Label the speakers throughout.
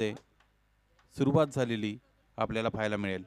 Speaker 1: ते सुरुवात झालेली आपल्याला पाहायला मिळेल.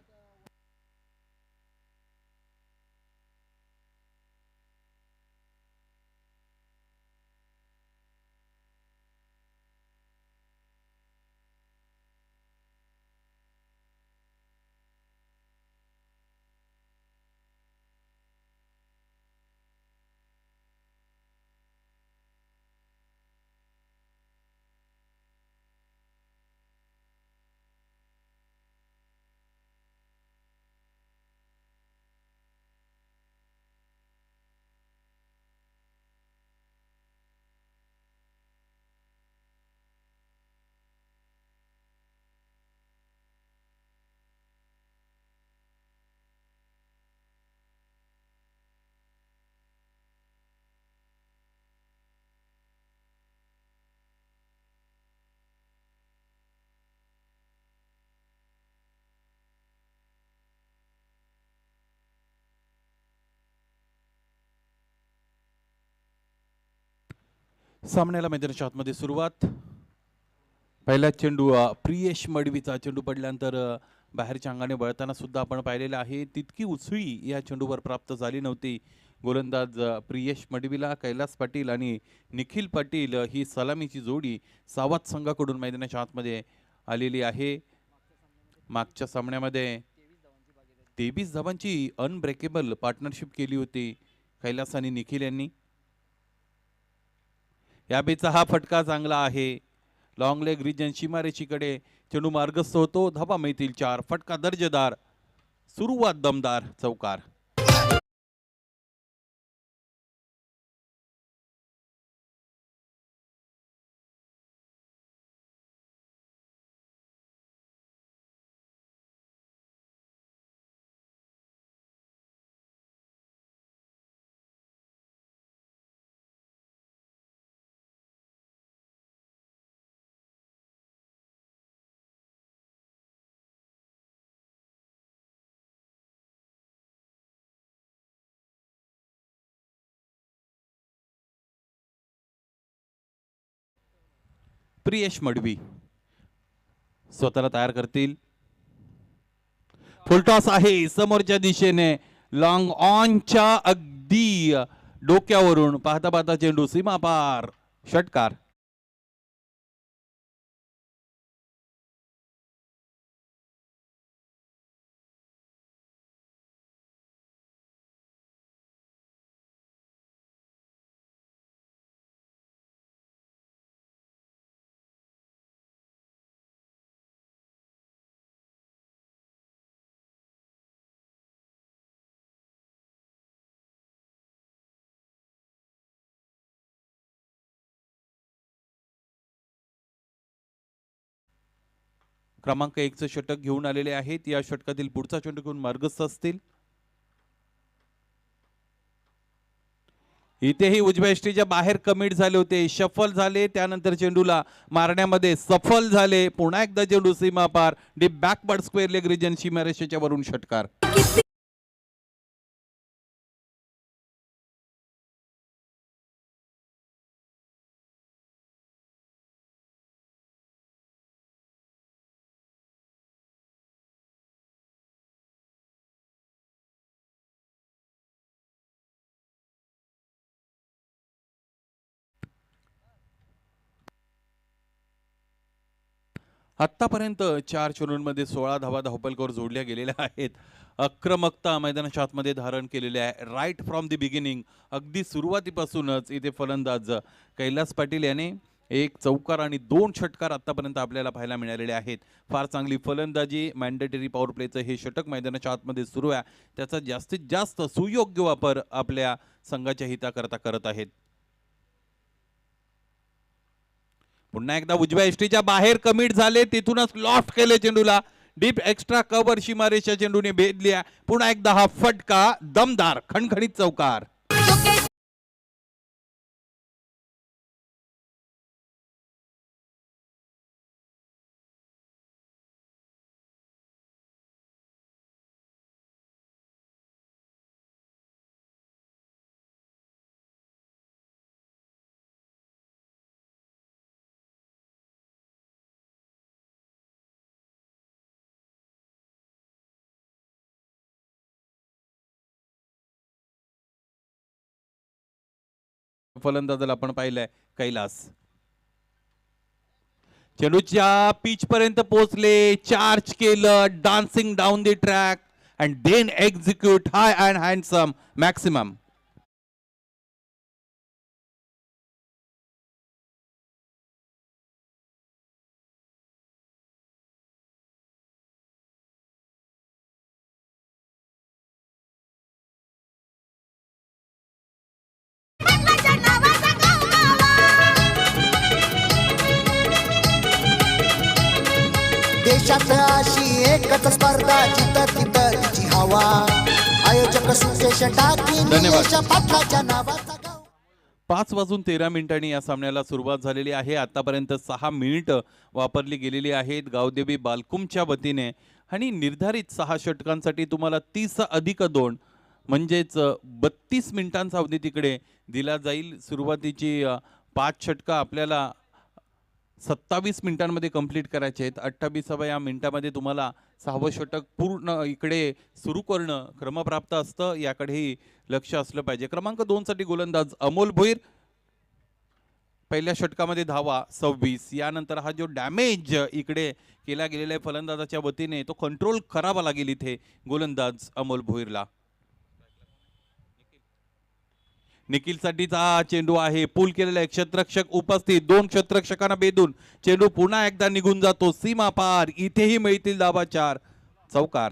Speaker 1: सामन्याला मैदानाच्या आतमध्ये सुरुवात. पहिला चेंडू प्रियेश मडवीचा चेंडू पडल्यानंतर बाहेरच्या अंगाने वळताना सुद्धा आपण पाहिलेलं आहे. तितकी उसळी या चेंडूवर प्राप्त झाली नव्हती. गोलंदाज प्रियेश मडवीला कैलास पाटील आणि निखिल पाटील ही सलामीची जोडी सावत संघाकडून मैदानाच्या आतमध्ये आलेली आहे. मागच्या सामन्यामध्ये 23 धावांची अनब्रेकेबल पार्टनरशिप केली होती कैलास आणि निखिल यांनी. या बेचा हा फटका चांगला आहे. लॉंग लेग रिजन सीमारेषेकडे चेंडू मार्गस्थ होतो. धावा मिळतील 4. फटका दर्जेदार. सुरुवात दमदार. चौकार. प्रियेश मडवी स्वतःला तयार करतील. फुलटॉस आहे समोरच्या दिशेने. लॉंग ऑनच्या अगदी डोक्यावरून पाहता पाहता चेंडू सीमा पार. षटकार. क्रमांक 1 चं षटक घेऊन आलेले आहेत. या षटकातील पुढचा चेंडू घेऊन मार्गस्थ असतील. इथेही उजव्या यष्टीच्या बाहेर कमिट झाले होते. शफल झाले. त्यानंतर चेंडूला मारण्यामध्ये सफल झाले. पुन्हा एकदा चेंडू सीमा पार. Deep backward square leg region सीमारेषेच्या वरून षटकार. आतापर्यंत 4 चेंडूंमध्ये 16 धावा धावपलकावर जोडल्या गेलेल्या आहेत. आक्रमकता मैदानाच्या आतमध्ये धारण केलेली आहे. राईट फ्रॉम द बिगिनिंग, अगदी सुरुवातीपासूनच इथे फलंदाज कैलास पाटील याने 1 चौकार आणि 2 षटकार आतापर्यंत आपल्याला पाहायला मिळालेले आहेत. फार चांगली फलंदाजी. मॅन्डेटरी पॉवर प्लेचं हे षटक मैदानाच्या आतमध्ये सुरू आहे. त्याचा जास्तीत जास्त सुयोग्य वापर आपल्या संघाच्या हिताकरता करत आहेत. पुन्हा एकदा उजव्या यष्टीच्या बाहेर कमिट झाले. तिथूनच लॉफ्ट केले चेंडूला. डीप एक्स्ट्रा कव्हर सीमारेषा चेंडूने भेदली. पुन्हा एकदा हा फटका दमदार खणखणीत चौकार. फलंदाजाला आपण पाहिलंय कैलास. चेंडूच्या पिच पर्यंत पोहोचले, चार्ज केलं, dancing down the track and then execute high and handsome maximum.
Speaker 2: देशात अशी एकच स्पर्धा जिथं तिथं तिची हवा. आयोजक सुकेश टाकी निलेश पाटलाच्या नावाचा गाव.
Speaker 1: 5:13 या सामन्याला सुरुवात झालेली आहे. आतापर्यंत 6 मिनिट वापरली गेलेली आहेत गावदेवी बालकुमच्या वतीने आणि निर्धारित 6 षटकांसाठी तुम्हाला 30+2 म्हणजेच 32 मिनिटांचा अवधी तिकडे दिला जाईल. सुरुवातीची 5 षटकं आपल्याला 27 मिनिटांमध्ये कंप्लीट करायचे आहेत. 28व्या या मिनिटामध्ये तुम्हाला 6वं षटक पूर्ण इकडे सुरू करणं क्रमप्राप्त असतं, याकडेही लक्ष असलं पाहिजे. क्रमांक 2 साठी गोलंदाज अमोल भोईर. पहिल्या षटकामध्ये धावा 26. यानंतर हा जो डॅमेज इकडे केला गेलेला आहे फलंदाजाच्या वतीने तो कंट्रोल करावा लागेल इथे गोलंदाज अमोल भोईरला. निखिल साठीचा चेंडू आहे, पूल केलेला एक क्षेत्ररक्षक उपस्थित, 2 क्षेत्ररक्षकांना बेदून चेंडू पुन्हा एकदा निघून जातो सीमा पार. इथेही मिळतील धावा 4. चौकार.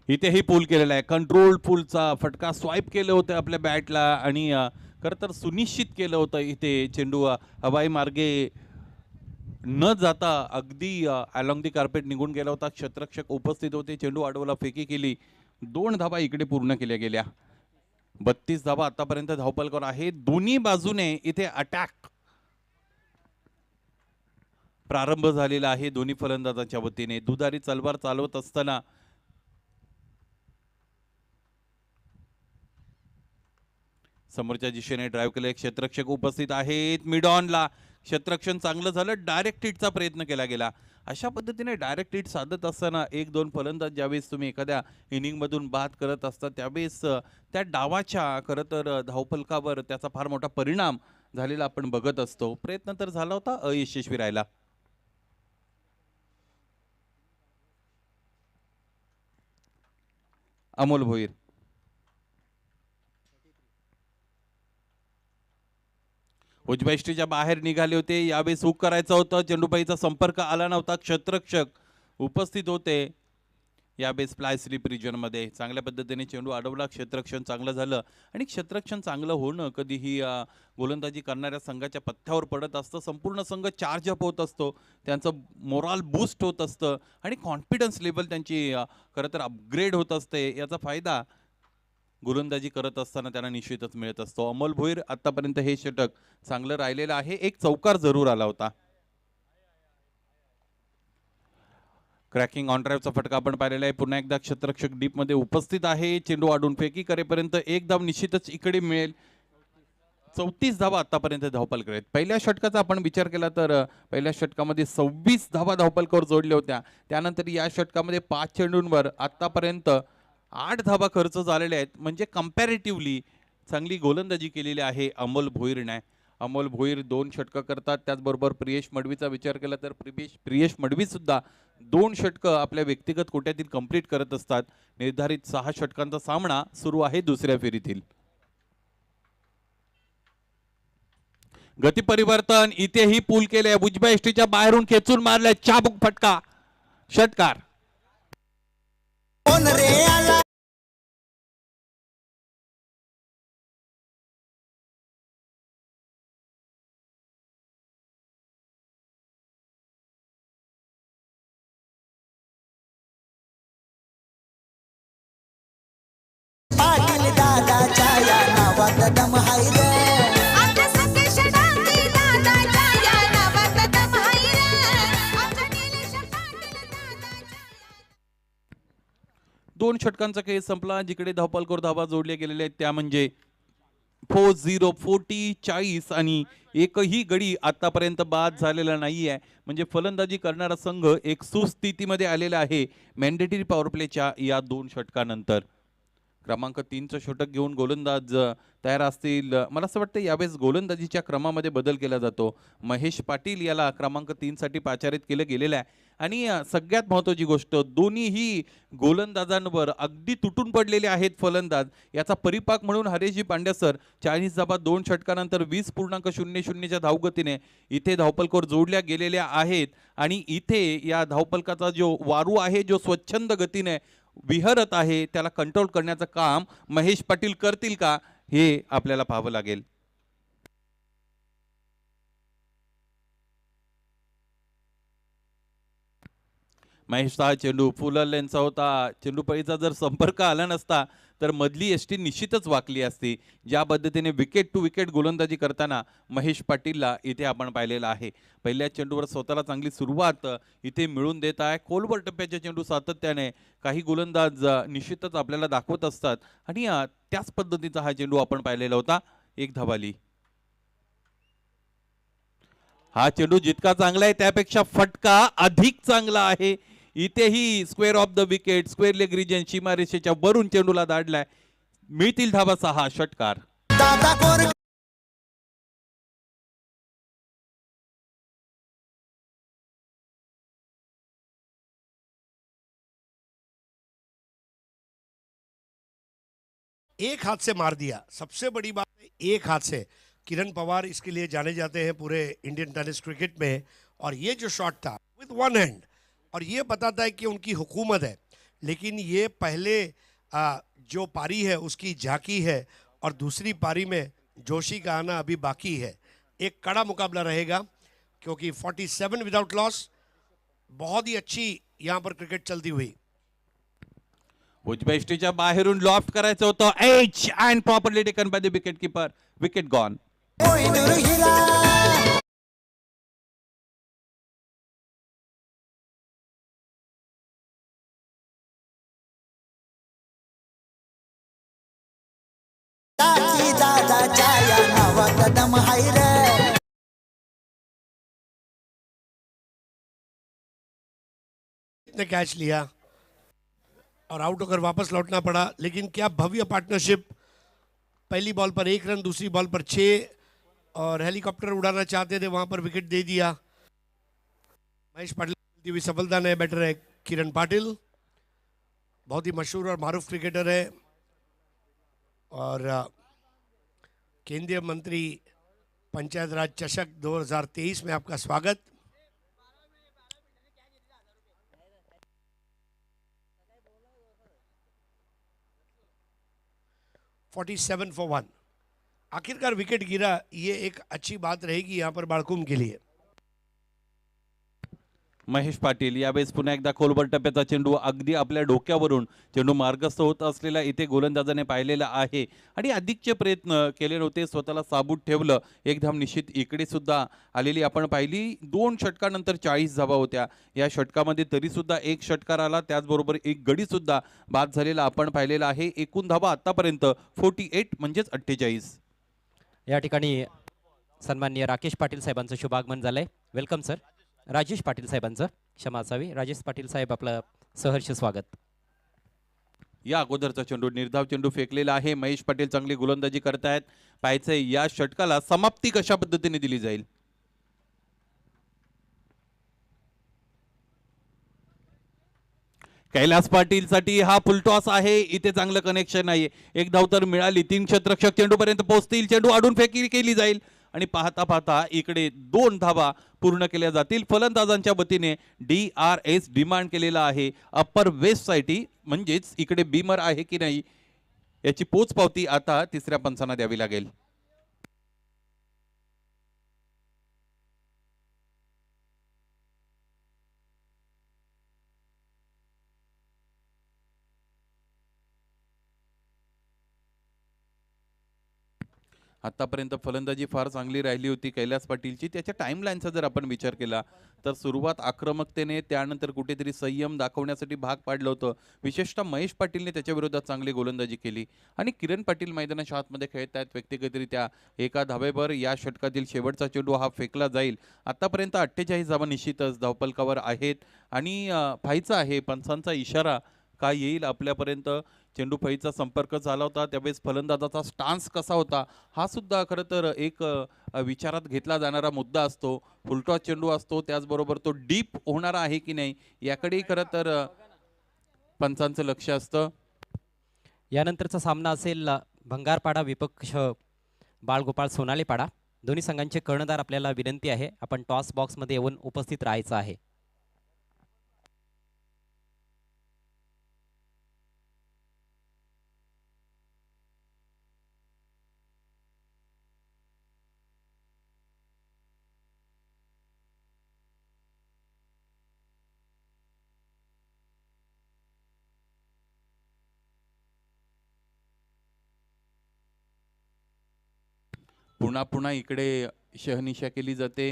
Speaker 1: इथेही पूल केलेला आहे, कंट्रोल पूलचा फटका स्वाईप केलं होतं आपल्या बॅटला आणि खरं तर सुनिश्चित केलं होतं इथे चेंडू हवाई मार्गे न जाता अगदी अलॉंग दी कार्पेट निघून गेला होता. क्षेत्ररक्षक उपस्थित होते, चेंडू अडवला, फेकी केली, 2 धावा इकडे पूर्ण केल्या गेल्या. 32 धावा आतापर्यंत धावपलकर आहे. दोन्ही बाजूने इथे अटॅक प्रारंभ झालेला आहे दोन्ही फलंदाजांच्या वतीने. दुधारी तलवार चालवत असताना समोरच्या दिशेने ड्राईव्ह केले क्षेत्ररक्षक उपस्थित आहेत. मिड ऑनला क्षेत्ररक्षण चांगलं झालं, डायरेक्ट हिटचा प्रयत्न केला गेला. अशा पद्धतीने डायरेक्ट हिट साधत असताना 1-2 फलंदाज ज्यावेळेस तुम्ही एखाद्या इनिंगमधून बाद करत असता त्यावेळेस त्या डावाच्या खरं तर धावफलकावर त्याचा फार मोठा परिणाम झालेला आपण बघत असतो. प्रयत्न तर झाला होता, अयशस्वी राहिला. अमोल भोईर उजव्या यष्टीच्या बाहेर निघाले होते, यावेळेस हुक करायचं होतं, चेंडूपाईचा संपर्क आला नव्हता. क्षेत्ररक्षक उपस्थित होते यावेळेस फ्लाय स्लिप रिजनमध्ये. चांगल्या पद्धतीने चेंडू अडवला, क्षेत्ररक्षण चांगलं झालं आणि क्षेत्ररक्षण चांगलं होणं कधीही गोलंदाजी करणाऱ्या संघाच्या पथ्यावर पडत असतं. संपूर्ण संघ चार्ज अप होत असतो, त्यांचं मोराल बूस्ट होत असतं आणि कॉन्फिडन्स लेवल त्यांची खरं तर अपग्रेड होत असते. याचा फायदा गोलंदाजी करत असताना त्यांना निश्चितच मिळत असतो. अमोल भोईर आतापर्यंत हे षटक चांगलं राहिलेलं आहे. एक चौकार जरूर आला होता. क्रॅकिंग ऑन ड्राईव्हचा फटका आपण पाहिलेला आहे. पुन्हा एकदा क्षेत्ररक्षक डीप मध्ये उपस्थित आहे. चेंडू आडून फेकी करेपर्यंत एक धाव निश्चितच इकडे मिळेल. 34 धावा आतापर्यंत धावपलकर आहेत. पहिल्या षटकाचा आपण विचार केला तर पहिल्या षटकामध्ये 26 धावा धावपलकर जोडल्या होत्या. त्यानंतर या षटकामध्ये 5 चेंडूंवर आतापर्यंत 8 धावा खर्च झालेल्या आहेत. म्हणजे कंपॅरेटिव्हली चांगली गोलंदाजी केलेली आहे अमोल भोईरने. अमोल भोईर 2 षटकं करतात. त्याचबरोबर प्रियेश मडवीचा विचार केला तर प्रियेश मडवी सुद्धा 2 षटकं आपल्या व्यक्तिगत कोट्यातील कंप्लीट करत असतात. निर्धारित 6 षटकांचा सामना सुरू आहे दुसऱ्या फेरीतील. गती परिवर्तन इथेही पूल केले, उजव्या यष्टीच्या बाहेरून खेचून मारलाय, चाबूक फटका, षटकार.
Speaker 2: पाटील दादाच्या या नावात दम हाय रे. आमच्या संदेश दादाच्या या नावात दम हाय रे. आमच्या निलेश
Speaker 1: 2 षटकांचा खेळ संपला. जिकडे धावपलकर धावा जोडल्या गेलेल्या आहेत त्या म्हणजे 40 आणि एकही गडी आतापर्यंत बाद झालेला नाहीये. म्हणजे फलंदाजी करणारा संघ एक सुस्थितीमध्ये आलेला आहे मॅन्डेटरी पॉवर प्लेच्या या 2 षटकानंतर. क्रमांक 3चं षटक घेऊन गोलंदाज तयार असतील. मला असं वाटतं यावेळेस गोलंदाजीच्या क्रमामध्ये बदल केला जातो. महेश पाटील याला क्रमांक 3 साठी पाचारित केलं गेलेलं आहे. आणि सगळ्यात महत्त्वाची गोष्ट, दोन्हीही गोलंदाजांवर अगदी तुटून पडलेले आहेत फलंदाज. याचा परिपाक म्हणून हरेशजी पांड्या सर 40 धावा 2 षटकानंतर 20.00च्या धावगतीने इथे धावपलकर जोडल्या गेलेल्या आहेत. आणि इथे या धावपलकाचा जो वारू आहे, जो स्वच्छंद गतीने विहरत आहे, त्याला कंट्रोल करण्याचं काम महेश पाटील करतील का, हे आपल्याला पाहावं लागेल. महेशचा चेंडू फुल लेनचा होता. चेंडूपळीचा जर संपर्क आला नसता तर मधली एसटी निश्चितच वाकली असती. ज्या पद्धतीने विकेट टू विकेट गोलंदाजी करताना महेश पाटीलला इथे आपण पाहिलेलं आहे. पहिल्या चेंडूवर स्वतःला चांगली सुरुवात इथे मिळून देत आहे. खोलवर टप्प्याचे चेंडू सातत्याने काही गोलंदाज निश्चितच आपल्याला दाखवत असतात आणि त्याच पद्धतीचा हा चेंडू आपण पाहिलेला होता. एक धाव आली. हा चेंडू जितका चांगला आहे त्यापेक्षा फटका अधिक चांगला आहे. इथेही square off the wicket, square leg region, सीमारेषेच्या वरून चेंडूला दाडलाय. मिळतील धावा 6. षटकार.
Speaker 2: दादा गोर
Speaker 3: एक हाथ से मार दिया। सबसे बड़ी बात है, एक हाथ से। किरण पवार इसके लिए जाने जाते हैं पूरे इंडियन टेनिस क्रिकेट में। और ये जो शॉट था विद वन हैंड, और ये बताता है कि उनकी हुकूमत है। लेकिन ये पहले जो पारी है उसकी झांकी है, और दूसरी पारी में जोशी का आना अभी बाकी है। एक कड़ा मुकाबला रहेगा, क्योंकि 47 विदाउट लॉस, बहुत ही अच्छी यहाँ पर क्रिकेट चलती हुई।
Speaker 1: उजव्या इष्टीच्या बाहेरून लॉफ्ट करायचं होतं. Edge and properly taken by the wicket keeper. Wicket gone.
Speaker 2: Kohinoor हिरा दादी दादाच्या या नावात दम हाय रे.
Speaker 3: ने कैच लिया और आउट होकर वापस लौटना पड़ा। लेकिन क्या भव्य पार्टनरशिप। पहली बॉल पर 1 रन, दूसरी बॉल पर 6, और हेलीकॉप्टर उड़ाना चाहते थे, वहां पर विकेट दे दिया। महेश पाटिल की हुई सफलता ने बैटर है किरण पाटिल, बहुत ही मशहूर और मारूफ क्रिकेटर है, और केंद्रीय मंत्री पंचायत राज चषक 2023 में आपका स्वागत। $47 for 1। आखिरकार विकेट गिरा, ये एक अच्छी बात रहेगी यहाँ पर बाळकुम के लिए।
Speaker 1: महेश पाटील यावेळेस पुन्हा एकदा खोलवर टप्प्याचा चेंडू अगदी आपल्या डोक्यावरून चेंडू मार्गस्थ होत असलेला इथे गोलंदाजाने पाहिलेला आहे. आणि अधिकचे प्रयत्न केले नव्हते, स्वतःला साबूत ठेवलं. एक धाव निश्चित इकडे सुद्धा आलेली आपण पाहिली. 2 षटकानंतर 40 धावा होत्या. या षटकामध्ये तरी सुद्धा एक षटकार आला, त्याचबरोबर एक गडी सुद्धा बाद झालेला आपण पाहिलेला आहे. एकूण धावा आतापर्यंत 48 म्हणजेच 48.
Speaker 4: या ठिकाणी सन्माननीय राकेश पाटील साहेबांचं शुभागमन झालंय. Welcome sir. राजेश पाटील साहेबांचं क्षमा असावी. राजेश पाटील साहेब आपलं सहर्ष स्वागत.
Speaker 1: या अगोदरचा चेंडू निर्धाव चेंडू फेकलेला आहे. महेश पाटील चांगली गोलंदाजी करतायत. पाहायचंय या षटकाला समाप्ती कशा पद्धतीने दिली जाईल. कैलास पाटील साठी हा फुलटॉस आहे. इथे चांगलं कनेक्शन आहे. एक धाव तर मिळाली. 3 क्षेत्ररक्षक चेंडू पर्यंत पोहोचतील. चेंडू आडून फेकी केली जाईल आणि पाहता पाहता इकडे 2 धावा पूर्ण केल्या जातील. फलंदाजांच्या वतीने DRS डिमांड केलेला आहे. अप्पर वेस्ट साइटी म्हणजेच इकडे बीमर आहे की नाही याची पोचपावती आता तिसऱ्या पंचांना द्यावी लागेल. आतापर्यंत फलंदाजी फार चांगली राहिली होती कैलास पाटीलची. त्याच्या टाईमलाईनचा जर आपण विचार केला तर सुरुवात आक्रमकतेने, त्यानंतर कुठेतरी संयम दाखवण्यासाठी भाग पाडलं होतं. विशेषतः महेश पाटीलने त्याच्या विरोधात चांगली गोलंदाजी केली आणि किरण पाटील मैदानाच्या आतमध्ये खेळत आहेत. व्यक्तिगतरित्या एका धावेवर या षटकातील शेवटचा चेंडू हा फेकला जाईल. आतापर्यंत 48 धावा निश्चितच धावफलकावर आहेत आणि फाईचा आहे. पंचांचा इशारा काय येईल आपल्यापर्यंत, चेंडू फळीचा संपर्क झाला होता त्यावेळेस फलंदाजाचा स्टान्स कसा होता, हा सुद्धा खरं तर एक विचारात घेतला जाणारा मुद्दा असतो. फुलटॉस चेंडू असतो, त्याचबरोबर तो डीप होणारा आहे की नाही याकडेही खरं तर पंचांचं लक्ष असतं.
Speaker 4: यानंतरचा सामना असेल भंगारपाडा विपक्ष बाळगोपाळ सोनालीपाडा. दोन्ही संघांचे कर्णधार आपल्याला विनंती आहे, आपण टॉस बॉक्समध्ये येऊन उपस्थित राहायचं आहे.
Speaker 1: पुन्हा पुन्हा इकडे शहनिशा केली जाते,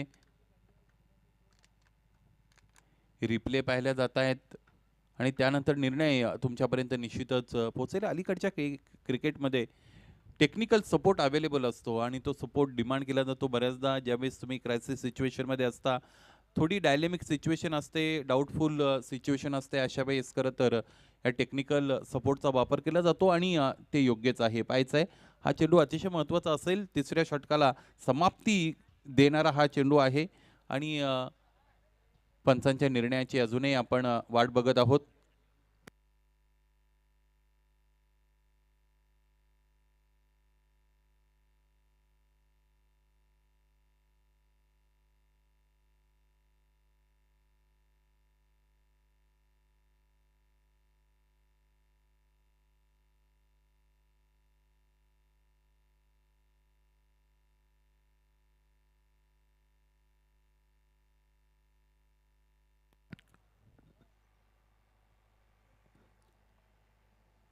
Speaker 1: रिप्ले पाहिल्या जात आहेत आणि त्यानंतर निर्णय तुमच्यापर्यंत निश्चितच पोहोचेल. अलीकडच्या क्रिकेटमध्ये टेक्निकल सपोर्ट अवेलेबल असतो आणि तो सपोर्ट डिमांड केला जातो बऱ्याचदा. ज्यावेळेस तुम्ही क्रायसिस सिच्युएशनमध्ये असता, थोडी डायलेमिक सिच्युएशन असते, डाऊटफुल सिच्युएशन असते, अशा वेळेस खरं तर या टेक्निकल सपोर्टचा वापर केला जातो आणि ते योग्यच आहे. पाहायचं आहे हा चेंडू अतिशय महत्त्वाचा असेल. तिसऱ्या षटकाला समाप्ती देणारा हा चेंडू आहे आणि पंचांच्या निर्णयाची अजूनही आपण वाट बघत आहोत.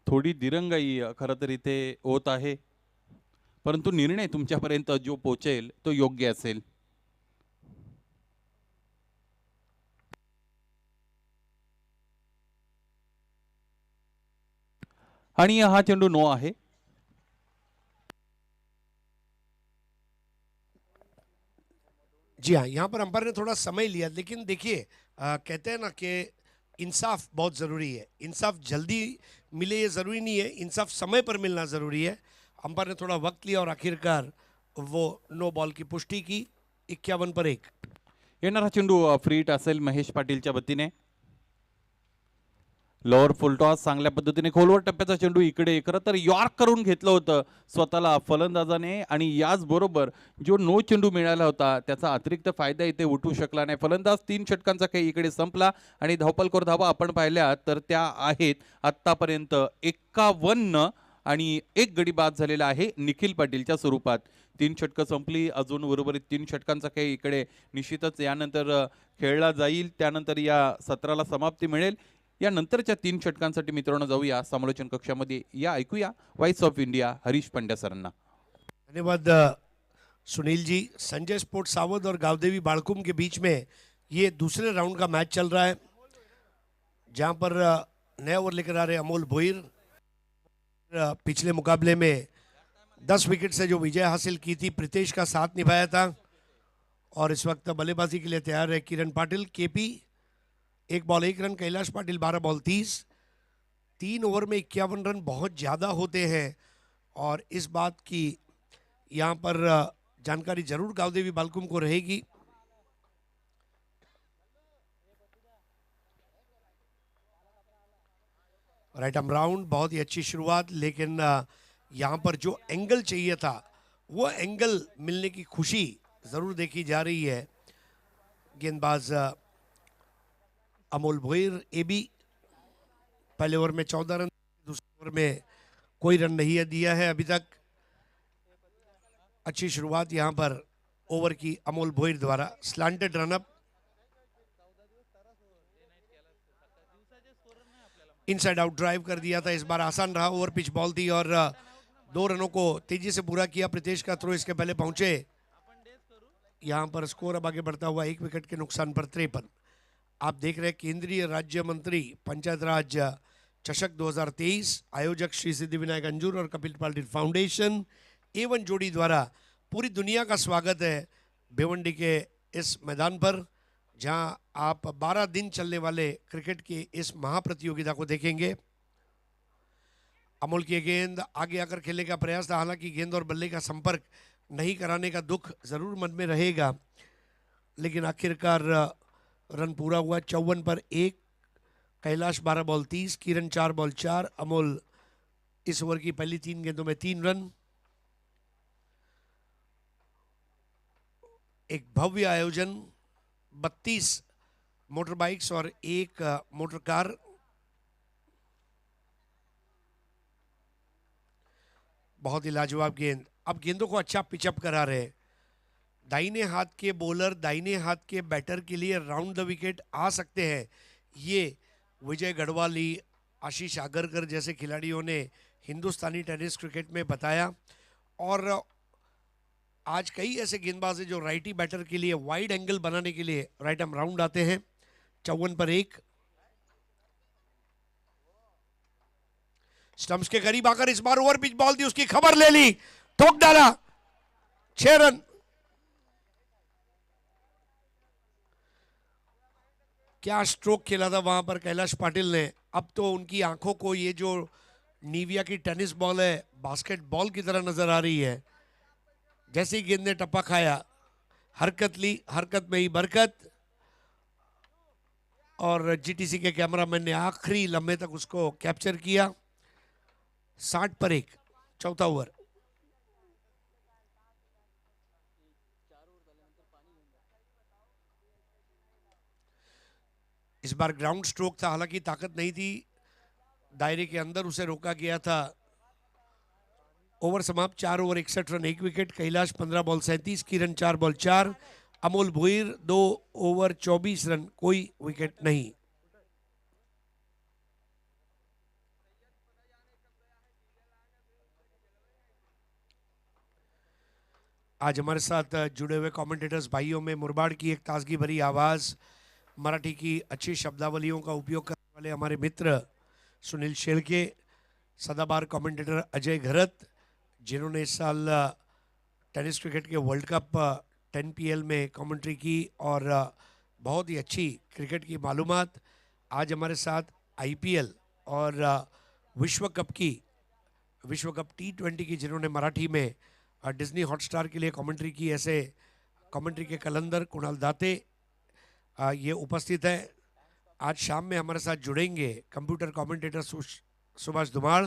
Speaker 1: थोडी दिरंगाई खरं तर इथे होत आहे, परंतु निर्णय तुमच्यापर्यंत जो पोहोचेल तो योग्य असेल. आणि हा चेंडू नो आहे.
Speaker 3: जी हाँ, यहाँ पर अंपायर ने थोड़ा समय लिया, लेकिन देखिए कहते हैं ना कि इंसाफ बहुत ज़रूरी है. इंसाफ जल्दी मिले ये ज़रूरी नहीं है, इंसाफ समय पर मिलना ज़रूरी है. अंपायर ने थोड़ा वक्त लिया और आखिरकार वो नो बॉल की पुष्टि की. 51 पर 1.
Speaker 1: येणारा चेंडू फ्री हिट असेल महेश पाटीलच्या वतीने. लोअर फुल टॉस चांगल्या पद्धतीने खोलवर टप्प्याचा चेंडू इकडे खरं तर यॉर्क करून घेतलं होतं स्वतःला फलंदाजाने आणि याचबरोबर जो नो चेंडू मिळाला होता त्याचा अतिरिक्त फायदा इथे उठवू शकला नाही फलंदाज. 3 षटकांचा खेळ इकडे संपला आणि धावपलकोर धावा आपण पाहिल्या तर त्या आहेत आत्तापर्यंत 51 आणि 1 गडी बाद झालेला आहे निखिल पाटीलच्या स्वरूपात. 3 षटकं संपली, अजून उर्वरित 3 षटकांचा खेळ इकडे निश्चितच यानंतर खेळला जाईल. त्यानंतर या सत्राला समाप्ती मिळेल. या नंतरच्या 3 षटकांसाठी मित्रांनो जाऊया समालोचन कक्षामध्ये. या ऐकूया voice of India Harish Pandya सरांना.
Speaker 3: धन्यवाद सुनील जी. संजय स्पोर्ट्स सावध और गावदेवी बाड़कुम के बीच में ये दूसरे राउंड का मैच चल रहा है, जहां पर नया ओवर लेकर आ रहे अमोल भोईर. पिछले मुकाबले में 10 विकेट से जो विजय हासिल की थी, प्रीतेश का साथ निभाया था. और इस वक्त बल्लेबाजी के लिए तैयार है Kiran Patil. KP 1 ball 1 run, Kailash Patil 12 ball 30. 3 over में 51 रन बहुत ज़्यादा होते हैं और इस बात की यहाँ पर जानकारी जरूर गावदेवी बालकुम को रहेगी. राइट आर्म राउंड, बहुत ही अच्छी शुरुआत, लेकिन यहाँ पर जो एंगल चाहिए था वो एंगल मिलने की खुशी ज़रूर देखी जा रही है. गेंदबाज अमोल भोईर एबी पहले ओवर में 14 रन, दूसरे ओवर में कोई रन नहीं दिया है अभी तक. अच्छी शुरुआत यहाँ पर ओवर की अमोल भोईर द्वारा. Slanted run up, inside out drive कर दिया था. इस बार आसान रहा, ओवर पिच बॉल थी और 2 रनों को तेजी से पूरा किया। प्रीतेश का थ्रो इसके पहले पहुंचे। यहां पर स्कोर अब आगे बढ़ता हुआ 1 विकेट के नुकसान पर 53। आप देख रहे हैं केंद्रीय राज्य मंत्री पंचायत राज चषक 2023, आयोजक श्री सिद्धिविनायक अंजूर और कपिल पाटिल फाउंडेशन एवं जोड़ी द्वारा पूरी दुनिया का स्वागत है भिवंडी के इस मैदान पर, जहां आप 12 दिन चलने वाले क्रिकेट की इस महाप्रतियोगिता को देखेंगे। अमोल की गेंद आगे आकर खेलने का प्रयास था, हालांकि गेंद और बल्ले का संपर्क नहीं कराने का दुख जरूर मन में रहेगा, लेकिन आखिरकार रन पूरा हुआ। 54 पर 1, कैलाश 12 बॉल 30, किरण 4 बॉल 4, अमोल इस ओवर की पहली 3 गेंदों में 3 रन। एक भव्य आयोजन, 32 मोटर बाइक्स और 1 मोटर कार। बहुत ही लाजवाब गेंद। अब गेंदों को अच्छा पिचअप करा रहे। दाहिने हाथ के बॉलर दाहिने हाथ के बैटर के लिए राउंड द विकेट आ सकते हैं, ये विजय गढ़वाली, आशीष आगरकर जैसे खिलाड़ियों ने हिंदुस्तानी टेनिस क्रिकेट में बताया। और आज कई ऐसे गेंदबाज हैं जो राइटी बैटर के लिए वाइड एंगल बनाने के लिए राइट आर्म राउंड आते हैं। 54 पर 1, स्टंप्स के करीब आकर इस बार ओवर पिच बॉल दी, उसकी खबर ले ली, ठोक डाला, 6 रन। क्या स्ट्रोक खेला था वहां पर कैलाश पाटिल ने। अब तो उनकी आंखों को ये जो निविया की टेनिस बॉल है बास्केटबॉल की तरह नजर आ रही है। जैसे ही गेंद ने टप्पा खाया, हरकत ली, हरकत में ही बरकत। और जीटीसी के कैमरामैन ने आखिरी लम्हे तक उसको कैप्चर किया। 60 पर 1, चौथा ओवर। इस बार ग्राउंड स्ट्रोक था, हालांकि ताकत नहीं थी, दायरे के अंदर उसे रोका गया था। ओवर समाप्त, 4 over 61 run 1 wicket. Kailash 15 ball 37, किरण 4 ball 4, Amol Bhuir 2 over 24 run, कोई विकेट नहीं। आज हमारे साथ जुड़े हुए कमेंटेटर्स भाइयों में मुरबाड़ की एक ताजगी भरी आवाज़, मराठी की अच्छी शब्दावलियों का उपयोग करने वाले हमारे मित्र सुनील शेलके, सदाबहार कमेंटेटर अजय घरत, जिन्होंने इस साल टेनिस क्रिकेट के वर्ल्ड कप 10 PL में कमेंट्री की और बहुत ही अच्छी क्रिकेट की मालूमात। आज हमारे साथ IPL और विश्व कप T20 की जिन्होंने मराठी में डिज्नी हॉटस्टार के लिए कमेंट्री की, ऐसे कमेंट्री के कलंदर कुणाल दाते ये उपस्थित है। आज शाम में हमारे साथ जुड़ेंगे कंप्यूटर कमेंटेटर सुभाष धुमाड़,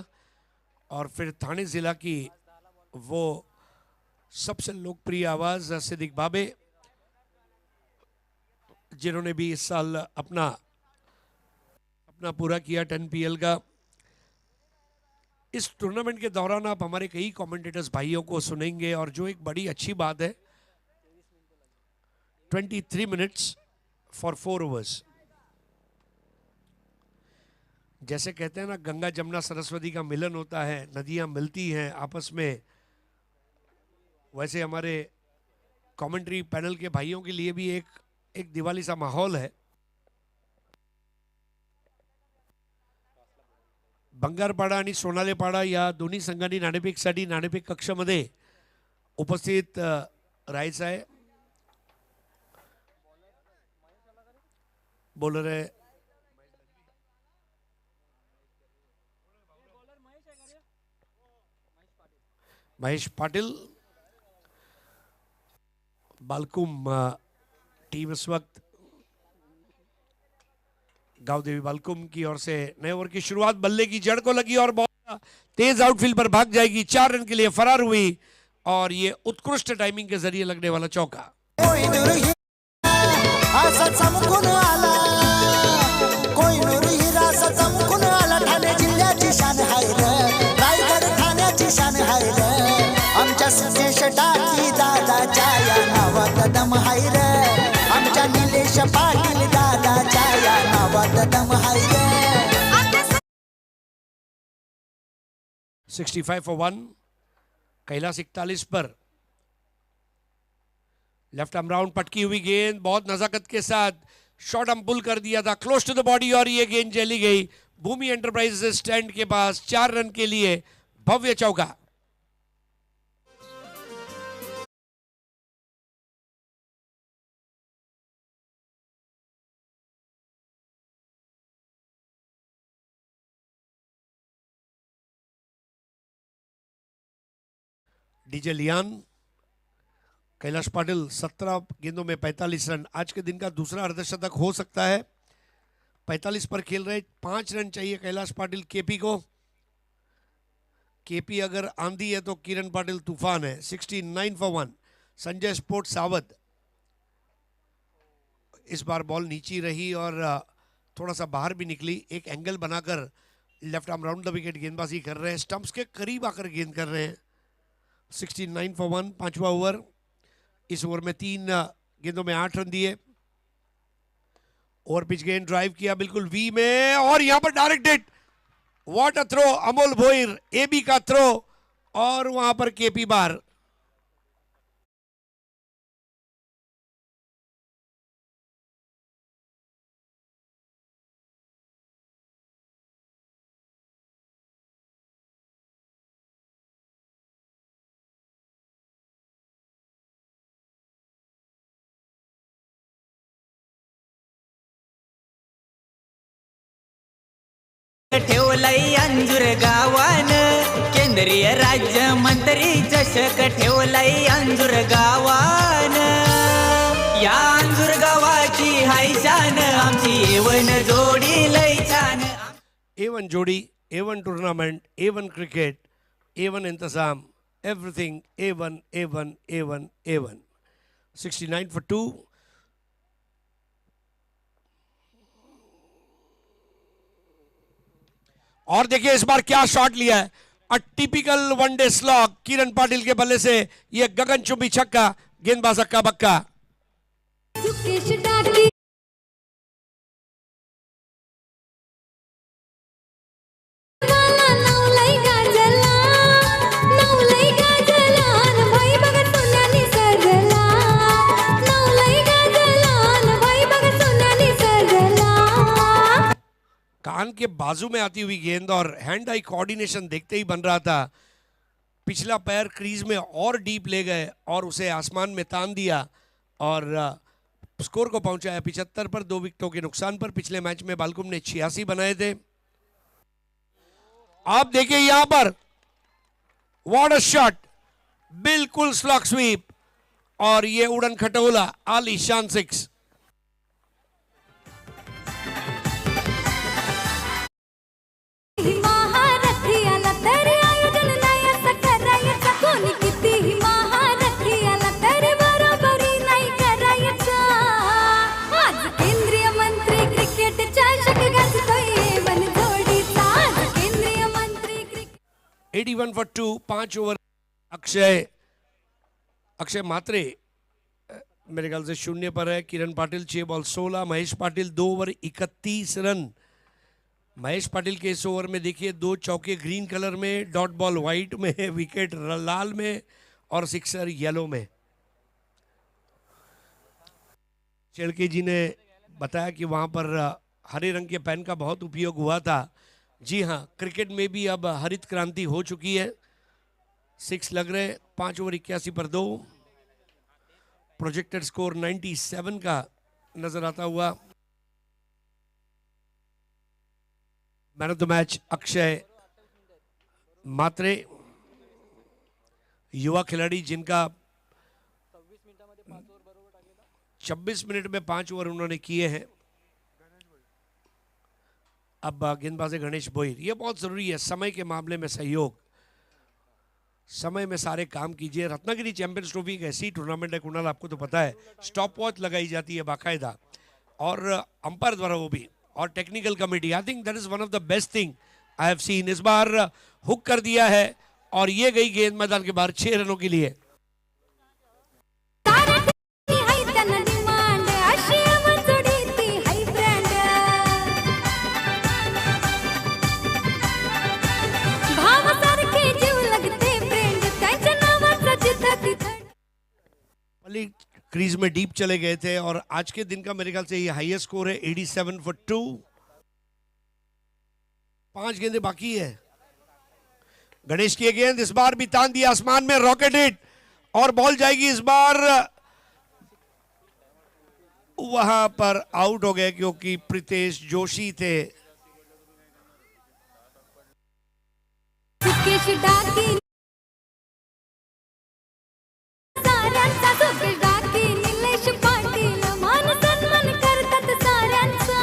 Speaker 3: और फिर थाने ज़िला की वो सबसे लोकप्रिय आवाज़ सिद्दीक बाबे, जिन्होंने भी इस साल अपना पूरा किया 10 PL का। इस टूर्नामेंट के दौरान आप हमारे कई कमेंटेटर्स भाइयों को सुनेंगे, और जो एक बड़ी अच्छी बात है, 23 मिनट्स फॉर 4 ओवर्स। जैसे कहते हैं ना, गंगा जमुना सरस्वती का मिलन होता है, नदियां मिलती हैं आपस में, वैसे हमारे कमेंट्री पैनल के भाइयों के लिए भी एक दिवाली सा माहौल है। बंगारपाडा आणि सोनालेपाडा या दोन्ही संघांनी नाणेफेकसाठी नाणेफेक कक्षामध्ये उपस्थित राहायचं आहे। बॉलर है महेश पाटिल। बालकुम टीम इस वक्त गावदेवी बालकुम की ओर से नए ओवर की शुरुआत, बल्ले की जड़ को लगी और बॉल तेज आउटफील्ड पर भाग जाएगी, 4 रन के लिए फरार हुई, और ये उत्कृष्ट टाइमिंग के जरिए लगने वाला चौका।
Speaker 2: ठाणे जिल्ह्याची शान हाय रे, रायगड ठाण्याची शान हाय रे, आमच्या सुकेश टाकी दादाच्या या नावात दम हाय रे, आमच्या निलेश पाटील दादाच्या या नावात दम हाय रे।
Speaker 3: 65 for 1, कैलाश 41 पर, लेफ्ट आर्म राउंड पटकी हुई गेंद, बहुत नजाकत के साथ शॉट हम पुल कर दिया था क्लोज टू द बॉडी और ये गेंद चली गई भूमि एंटरप्राइजेस स्टैंड के पास। 4 रन के लिए भव्य चौका। डीजे लियान, कैलाश पाटिल 17 गेंदों में 45 रन। आज के दिन का दूसरा अर्धशतक हो सकता है। 45 पर खेल रहे, 5 रन चाहिए कैलाश पाटिल केपी को। केपी अगर आंधी है तो किरण पाटिल तूफान है। 69 for 1। संजय स्पोर्ट सावध, इस बार बॉल नीची रही और थोड़ा सा बाहर भी निकली। एक एंगल बनाकर left arm round the wicket गेंदबाजी कर रहे हैं, स्टंप्स के करीब आकर गेंद कर रहे हैं। 69 for 1, 5वां ओवर। इस ओवर में 3 गेंदों में 8 रन दिए। ओवर पिच गेंद ड्राइव किया बिल्कुल वी में और यहां पर direct hit. What a throw, Amol Bhoir, AB का थ्रो और वहां पर केपी बार।
Speaker 5: ठेवलंय अंजूर गावान, केंद्रीय राज्य मंत्री चषक ठेवलंय अंजूर गावान। या अंजूर गावाची हाय शान, आमची एवन जोडी लय छान।
Speaker 3: A1 जोड़ी, A1 tournament, A1 cricket, A1 इंतजाम, everything A1 A1 A1 A1। 69 for 2। और देखिए इस बार क्या शॉट लिया है, अ टिपिकल वनडे स्लॉग किरण पाटिल के बल्ले से। यह गगनचुंबी छक्का, गेंदबाज अक्का बक्का। कान के बाजू में आती हुई गेंद और हैंड आई कोऑर्डिनेशन देखते ही बन रहा था। पिछला पैर क्रीज में और डीप ले गए और उसे आसमान में तान दिया और स्कोर को पहुंचाया 75 पर, 2 विकेटों के नुकसान पर। पिछले मैच में बालकुम ने 86 बनाए थे। आप देखिए यहां पर व्हाट अ शॉट, बिल्कुल स्लॉग स्वीप और ये उड़न खटोला, आलीशान 6। A1 81 for 2, 5 over. अक्षय मात्रे मेरे ख्याल से 0 पर है। Kiran Patil 6 ball 16, Mahesh Patil 2 over 31 run. Mahesh Patil के इस ओवर में देखिए 2 चौके ग्रीन कलर में, डॉट बॉल व्हाइट में, विकेट लाल में और सिक्सर येलो में। शेड़के जी ने बताया कि वहां पर हरे रंग के पेन का बहुत उपयोग हुआ था। जी हाँ, क्रिकेट में भी अब हरित क्रांति हो चुकी है। 6 लग रहे, 5 ओवर 81 पर 2। प्रोजेक्टेड स्कोर 97 का नजर आता हुआ। Man of the match Akshay Matre, युवा खिलाड़ी जिनका 26 मिनट में 5 ओवर उन्होंने किए हैं। अब गेंदबाज गणेश बोईर, ये बहुत जरूरी है समय के मामले में सहयोग। समय में सारे काम कीजिए। रत्नागिरी चैंपियंस ट्रॉफी एक ऐसी टूर्नामेंट है कुणाल, आपको तो पता है, स्टॉप वॉच लगाई जाती है बाकायदा और अंपायर द्वारा वो भी, और technical committee. I think that is one of the best thing I have seen. इस बार हुक कर दिया है और ये गई गेंद मैदान के बाहर 6 रनों के लिए।
Speaker 6: भावासारखे जीव लगते फ्रेंड, त्यांच्या
Speaker 3: डेफिनेटली क्रीज में डीप चले गए थे और आज के दिन का मेरे ख्याल से ये हाईएस्ट स्कोर है 87 फॉर 2। 5 गेंदें बाकी है। गणेश की गेंद इस बार भी तान दिया आसमान में, रॉकेट हिट और बॉल जाएगी इस बार वहां पर आउट हो गए क्योंकि प्रीतेश जोशी थे।
Speaker 6: सुकेश डाकी साऱ्यांचा सुकेश डाकी निलेश पाटील मान सन्मान करतात साऱ्यांचा।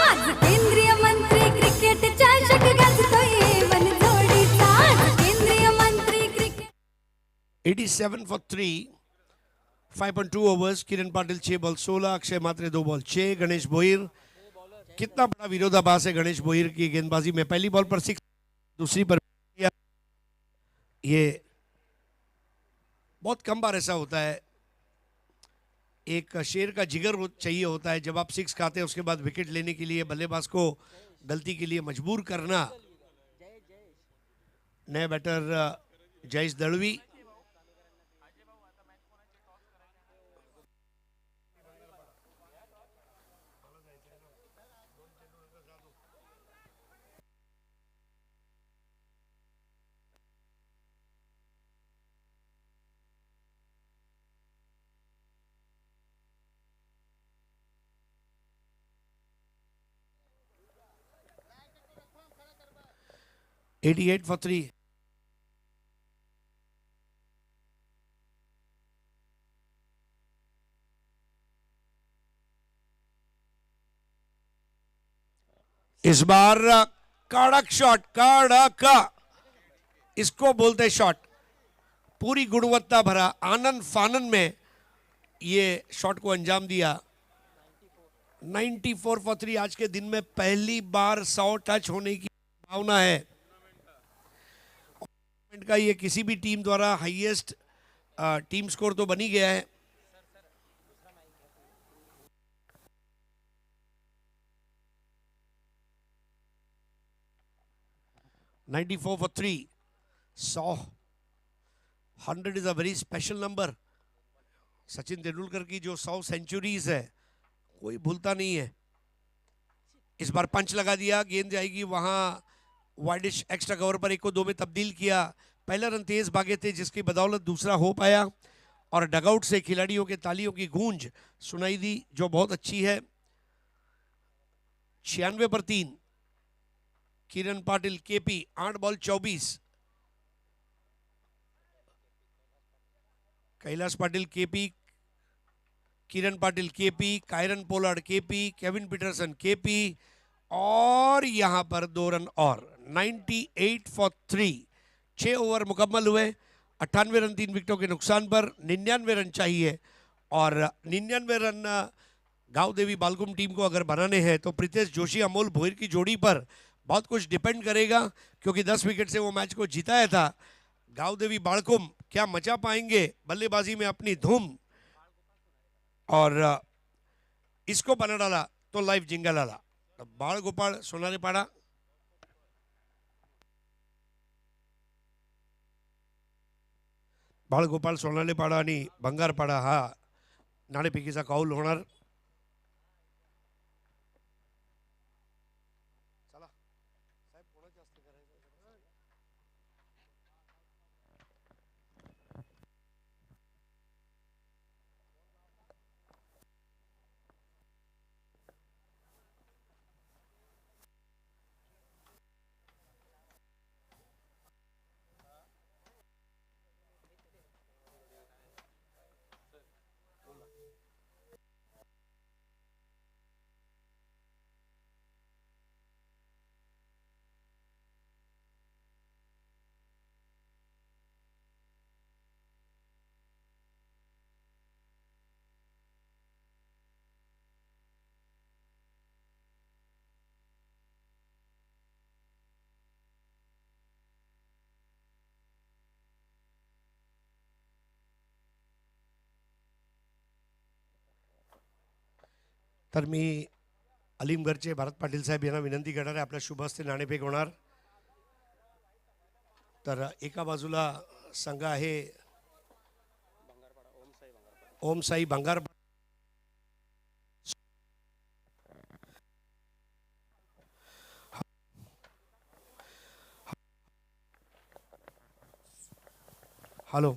Speaker 6: आज केंद्रीय मंत्री क्रिकेट चषक गाजतोय बनजोडीचा। आज केंद्रीय मंत्री cricket
Speaker 3: 87 for 3, 5.2 overs. Kiran Patil 6 ball 16, Akshay Mhatre 2 ball 6। Ganesh Bhoir, कितना बड़ा विरोधाभास है गणेश भोईर की गेंदबाजी में। पहली बॉल पर 6, दूसरी पर ये बहुत कम बार ऐसा होता है। एक शेर का जिगर चाहिए होता है जब आप 6 खाते हैं उसके बाद विकेट लेने के लिए बल्लेबाज को गलती के लिए मजबूर करना। नए बैटर जयेश दड़वी, $88 for 3। इस बार कड़क शॉट, कड़क, इसको बोलते शॉट। पूरी गुणवत्ता भरा आनंद फानन में ये शॉट को अंजाम दिया। 94 फॉर 3। आज के दिन में पहली बार 100 टच होने की भावना है का। ये किसी भी टीम द्वारा हाईएस्ट टीम स्कोर तो बनी गया है। $94 for 3। 100 is a very special number. Sachin Tendulkar की जो 100 सेंचुरीज है कोई भूलता नहीं है। इस बार पंच लगा दिया, गेंद जाएगी वहां वाइडिश एक्स्ट्रा कवर पर। 1 को 2 में तब्दील किया। पहला रन तेज भागे थे जिसकी बदौलत दूसरा हो पाया और डगआउट से खिलाड़ियों के तालियों की गूंज सुनाई दी जो बहुत अच्छी है। 96 पर 3। Kiran Patil KP 8 ball 24। Kailash Patil KP, Kiran Patil KP, Kieron Pollard KP, Kevin Pietersen KP और यहां पर 2 रन और। 98 फॉर 3। 6 ओवर मुकम्मल हुए। 98 रन 3 विकेटों के नुकसान पर। 99 रन चाहिए और 99 रन गांव देवी बालकुम टीम को अगर बनाने हैं तो प्रीतेश जोशी अमोल भोईर की जोड़ी पर बहुत कुछ डिपेंड करेगा क्योंकि 10 विकेट से वो मैच को जिताया था। गांव देवी बालकुम क्या मचा पाएंगे बल्लेबाजी में अपनी धूम और इसको बना डाला तो लाइव जिंगल आला। बाळ गोपाळ सोनारेपाडा, बाळ गोपाळ सोनारेपाडा आणि भंगारपाडा हा नाणेफेकीचा कौल होणार। तर मी अलीमगडचे भारत पाटील साहेब यांना विनंती करणार आहे आपल्या शुभ हस्ते नाणेफेक होणार। तर एका बाजूला संघ आहे ओम साई भंगार हॅलो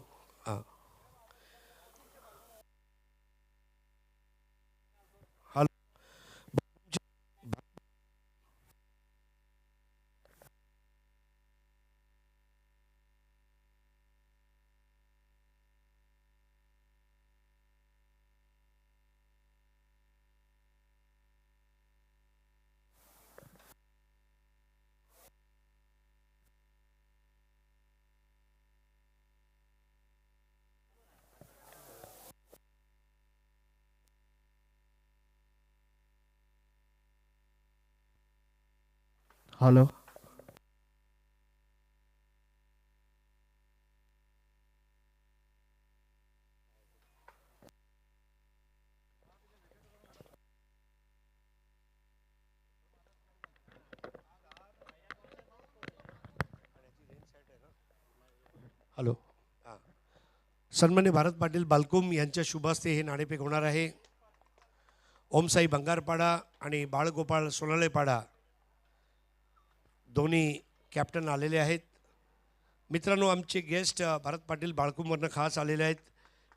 Speaker 3: हां हॅलो
Speaker 7: हॅलो
Speaker 3: हॅलो हां सन्मान्य भारत पाटील बालकुम यांच्या शुभास्ते हे नाणेफेक होणार आहे. ओमसाई बंगारपाडा आणि बाळगोपाळ सोनाळेपाडा दोन्ही कॅप्टन आलेले आहेत. मित्रांनो, आमचे गेस्ट भारत पाटील बाळकुमवरनं खास आलेले आहेत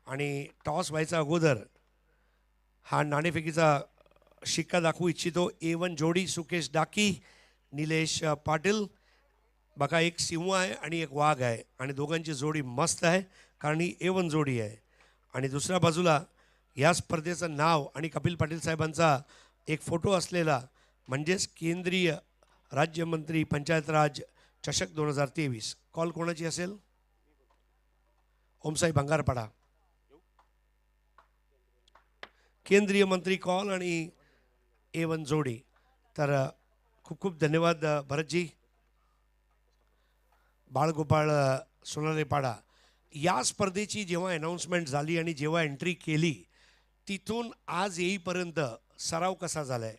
Speaker 3: आणि टॉस व्हायचा अगोदर हा नाणेफेकीचा शिक्का दाखवू इच्छितो. A1 जोडी सुकेश डाकी, निलेश पाटील. बघा, एक सिंह आहे आणि एक वाघ आहे आणि दोघांची जोडी मस्त आहे कारण ही A1 जोडी आहे. आणि दुसऱ्या बाजूला या स्पर्धेचं नाव आणि कपिल पाटील साहेबांचा एक फोटो असलेला म्हणजेच केंद्रीय राज्यमंत्री पंचायत राज चषक 2023. कॉल कोणाची असेल? ओमसाई बंगारपाडा केंद्रीय मंत्री कॉल आणि A1 जोडी. तर खूप खूप धन्यवाद भरतजी. बाळगोपाळ सोनालेपाडा या स्पर्धेची जेव्हा अनाऊन्समेंट झाली आणि जेव्हा एंट्री केली तिथून आज येईपर्यंत सराव कसा झाला आहे?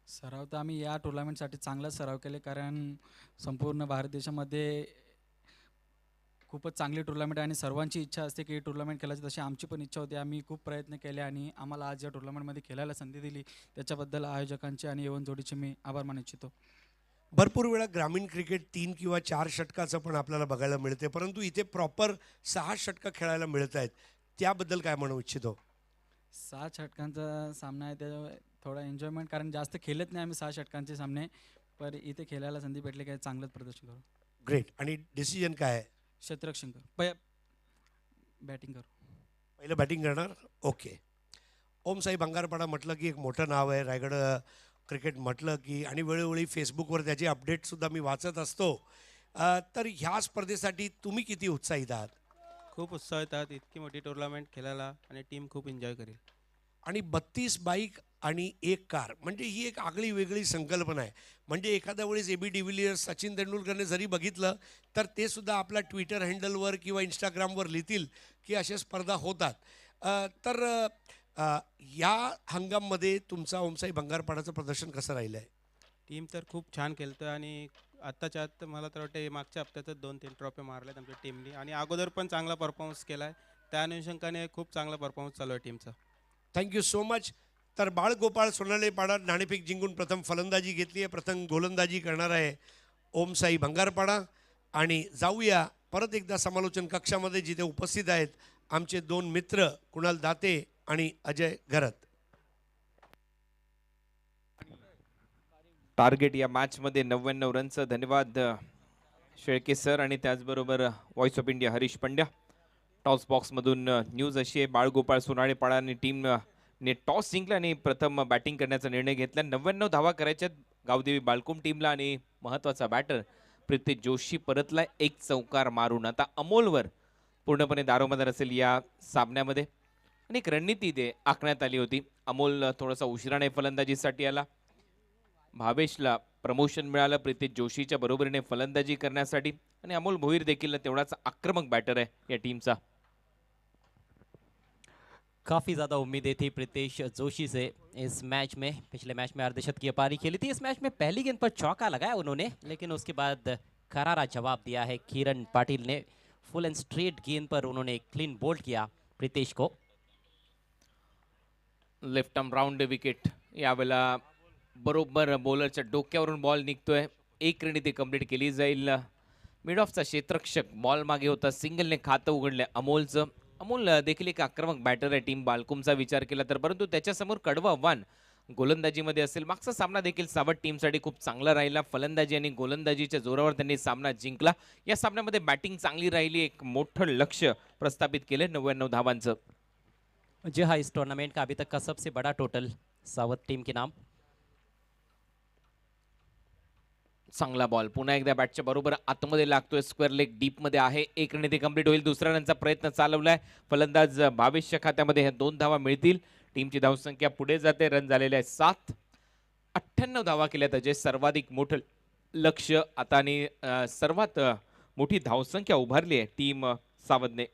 Speaker 8: सराव तर आम्ही या टुर्नामेंटसाठी चांगला सराव केले, कारण संपूर्ण भारत देशामध्ये खूपच चांगली टुर्नामेंट आहे आणि सर्वांची इच्छा असते की टुर्नामेंट खेळायची. तशी आमची पण इच्छा होती. आम्ही खूप प्रयत्न केले आणि आम्हाला आज या टुर्नामेंटमध्ये खेळायला संधी दिली त्याच्याबद्दल आयोजकांचे आणि A1 जोडीचे मी आभार मानू इच्छितो.
Speaker 3: भरपूर वेळा ग्रामीण क्रिकेट 3 किंवा 4 षटकाचं पण आपल्याला बघायला मिळते, परंतु इथे प्रॉपर 6 षटकं खेळायला मिळत आहेत. त्याबद्दल काय म्हणू इच्छितो?
Speaker 8: 6 षटकांचा सामना आहे, त्याच्यामुळे थोडा एन्जॉयमेंट, कारण जास्त खेळत नाही आम्ही 6 षटकांचे सामने, पण इथे खेळायला संधी भेटली काय चांगलंच प्रदर्शन करू.
Speaker 3: ग्रेट. आणि डिसिजन काय आहे?
Speaker 8: क्षेत्ररक्षण करू, बॅटिंग करू.
Speaker 3: पहिलं बॅटिंग करणार. ओके. ओमसाई बंगारपाडा म्हटलं की एक मोठं नाव आहे रायगड क्रिकेट म्हटलं की, आणि वेळोवेळी फेसबुकवर त्याची अपडेटसुद्धा मी वाचत असतो. तर ह्या स्पर्धेसाठी तुम्ही किती उत्साहित आहात?
Speaker 9: खूप उत्साहित आहात. इतकी मोठी टुर्नामेंट खेळायला आणि टीम खूप एन्जॉय करेल.
Speaker 3: आणि 32 बाईक आणि 1 कार म्हणजे ही एक आगळी वेगळी संकल्पना आहे. म्हणजे एखाद्या वेळेस AB डिव्हिलियर्स, सचिन तेंडुलकरने जरी बघितलं तर ते सुद्धा आपल्या ट्विटर हँडलवर किंवा इंस्टाग्रामवर लिहितील की अशा स्पर्धा होतात. तर या हंगाममध्ये तुमचा ओमसाई बंगारपाडाचं प्रदर्शन कसं राहिलं आहे?
Speaker 9: टीम तर खूप छान खेळतं आणि आत्ताच्या आत्ता मला तर वाटतं मागच्या हप्त्यातच 2-3 ट्रॉफी मारल्यात आमच्या टीमनी आणि अगोदर पण चांगला परफॉर्मन्स केला आहे. त्या अनुषंगाने खूप चांगला परफॉर्मन्स चालू आहे टीमचा.
Speaker 3: Thank you so much. तर बाळगोपाळ सोनालेपाडा नाणेफेक जिंकून प्रथम फलंदाजी घेतली आहे, प्रथम गोलंदाजी करणार आहे ओमसाई बंगारपाडा. आणि जाऊया परत एकदा समालोचन कक्षामध्ये, जिथे उपस्थित आहेत आमचे 2 मित्र कुणाल दाते आणि अजय घरत.
Speaker 10: टार्गेट या मॅचमध्ये 99 रनचं. धन्यवाद शेळके सर आणि त्याचबरोबर voice of India Harish Pandya. Toss बॉक्समधून न्यूज अशी आहे, बाळगोपाळ सोनाळेपाडा आणि टीमने टॉस जिंकला आणि प्रथम बॅटिंग करण्याचा निर्णय घेतला. 99 धावा करायच्यात गावदेवी बाळकुम टीमला आणि महत्त्वाचा बॅटर प्रितेश जोशी परतलाय 1 चौकार मारून. आता अमोलवर पूर्णपणे दारोमदार असेल या सामन्यामध्ये. आणि एक रणनीती इथे आखण्यात आली होती. अमोल थोडासा उशिराने फलंदाजीसाठी आला. भावेशला प्रमोशन मिळालं प्रितेश जोशीच्या बरोबरीने फलंदाजी करण्यासाठी आणि अमोल भोईर देखील तेवढाच आक्रमक बॅटर आहे या टीमचा.
Speaker 4: काफ़ी ज़्यादा उम्मीदें थी प्रीतेश जोशी से इस मैच में. पिछले मैच में अर्धशतकीय पारी खेली थी. इस मैच में पहली गेंद पर चौका लगाया उन्होंने, लेकिन उसके बाद करारा जवाब दिया है किरण पाटिल ने. फुल एंड स्ट्रेट गेंद पर उन्होंने क्लीन बोल्ड किया प्रीतेश को.
Speaker 10: Left arm round wicket. यावेळेला बरोबर बॉलरच्या डोक्यावरून बॉल निघतोय. एक रन इथे कंप्लीट केली जाईल. मिड ऑफचा क्षेत्ररक्षक बॉल मागे होता. सिंगलने खातं उघडलंय अमोलचं. अमोल देखील एक आक्रमक बॅटर आहे टीम बालकुमचा विचार केला तर, परंतु त्याच्यासमोर कडवं आव्हान गोलंदाजीमध्ये असेल. मागचा सामना देखील सावध टीमसाठी खूप चांगला राहिला. फलंदाजी आणि गोलंदाजीच्या जोरावर त्यांनी सामना जिंकला. या सामन्यामध्ये बॅटिंग चांगली राहिली. एक मोठं लक्ष प्रस्थापित केलं 99 धावांचं.
Speaker 4: जी हाँ, इस टूर्नामेंट का अभी तक का सबसे बड़ा टोटल सावध टीम के नाम.
Speaker 10: चांगला बॉल पुन्हा एकदा बॅटच्या बरोबर आतमध्ये लागतोय. स्क्वेअर लेग डीप मध्ये आहे. एक रन इथे कंप्लीट होईल. दुसऱ्या रनचा प्रयत्न चालवलाय फलंदाज भावेशच्या खात्यामध्ये. ह्या 2 धावा मिळतील. टीमची धावसंख्या पुढे जाते. रन झालेले आहे 7. 98 धावा केल्यात अजय. सर्वाधिक मोठं लक्ष आता आणि सर्वात मोठी धावसंख्या उभारली आहे टीम सावधने.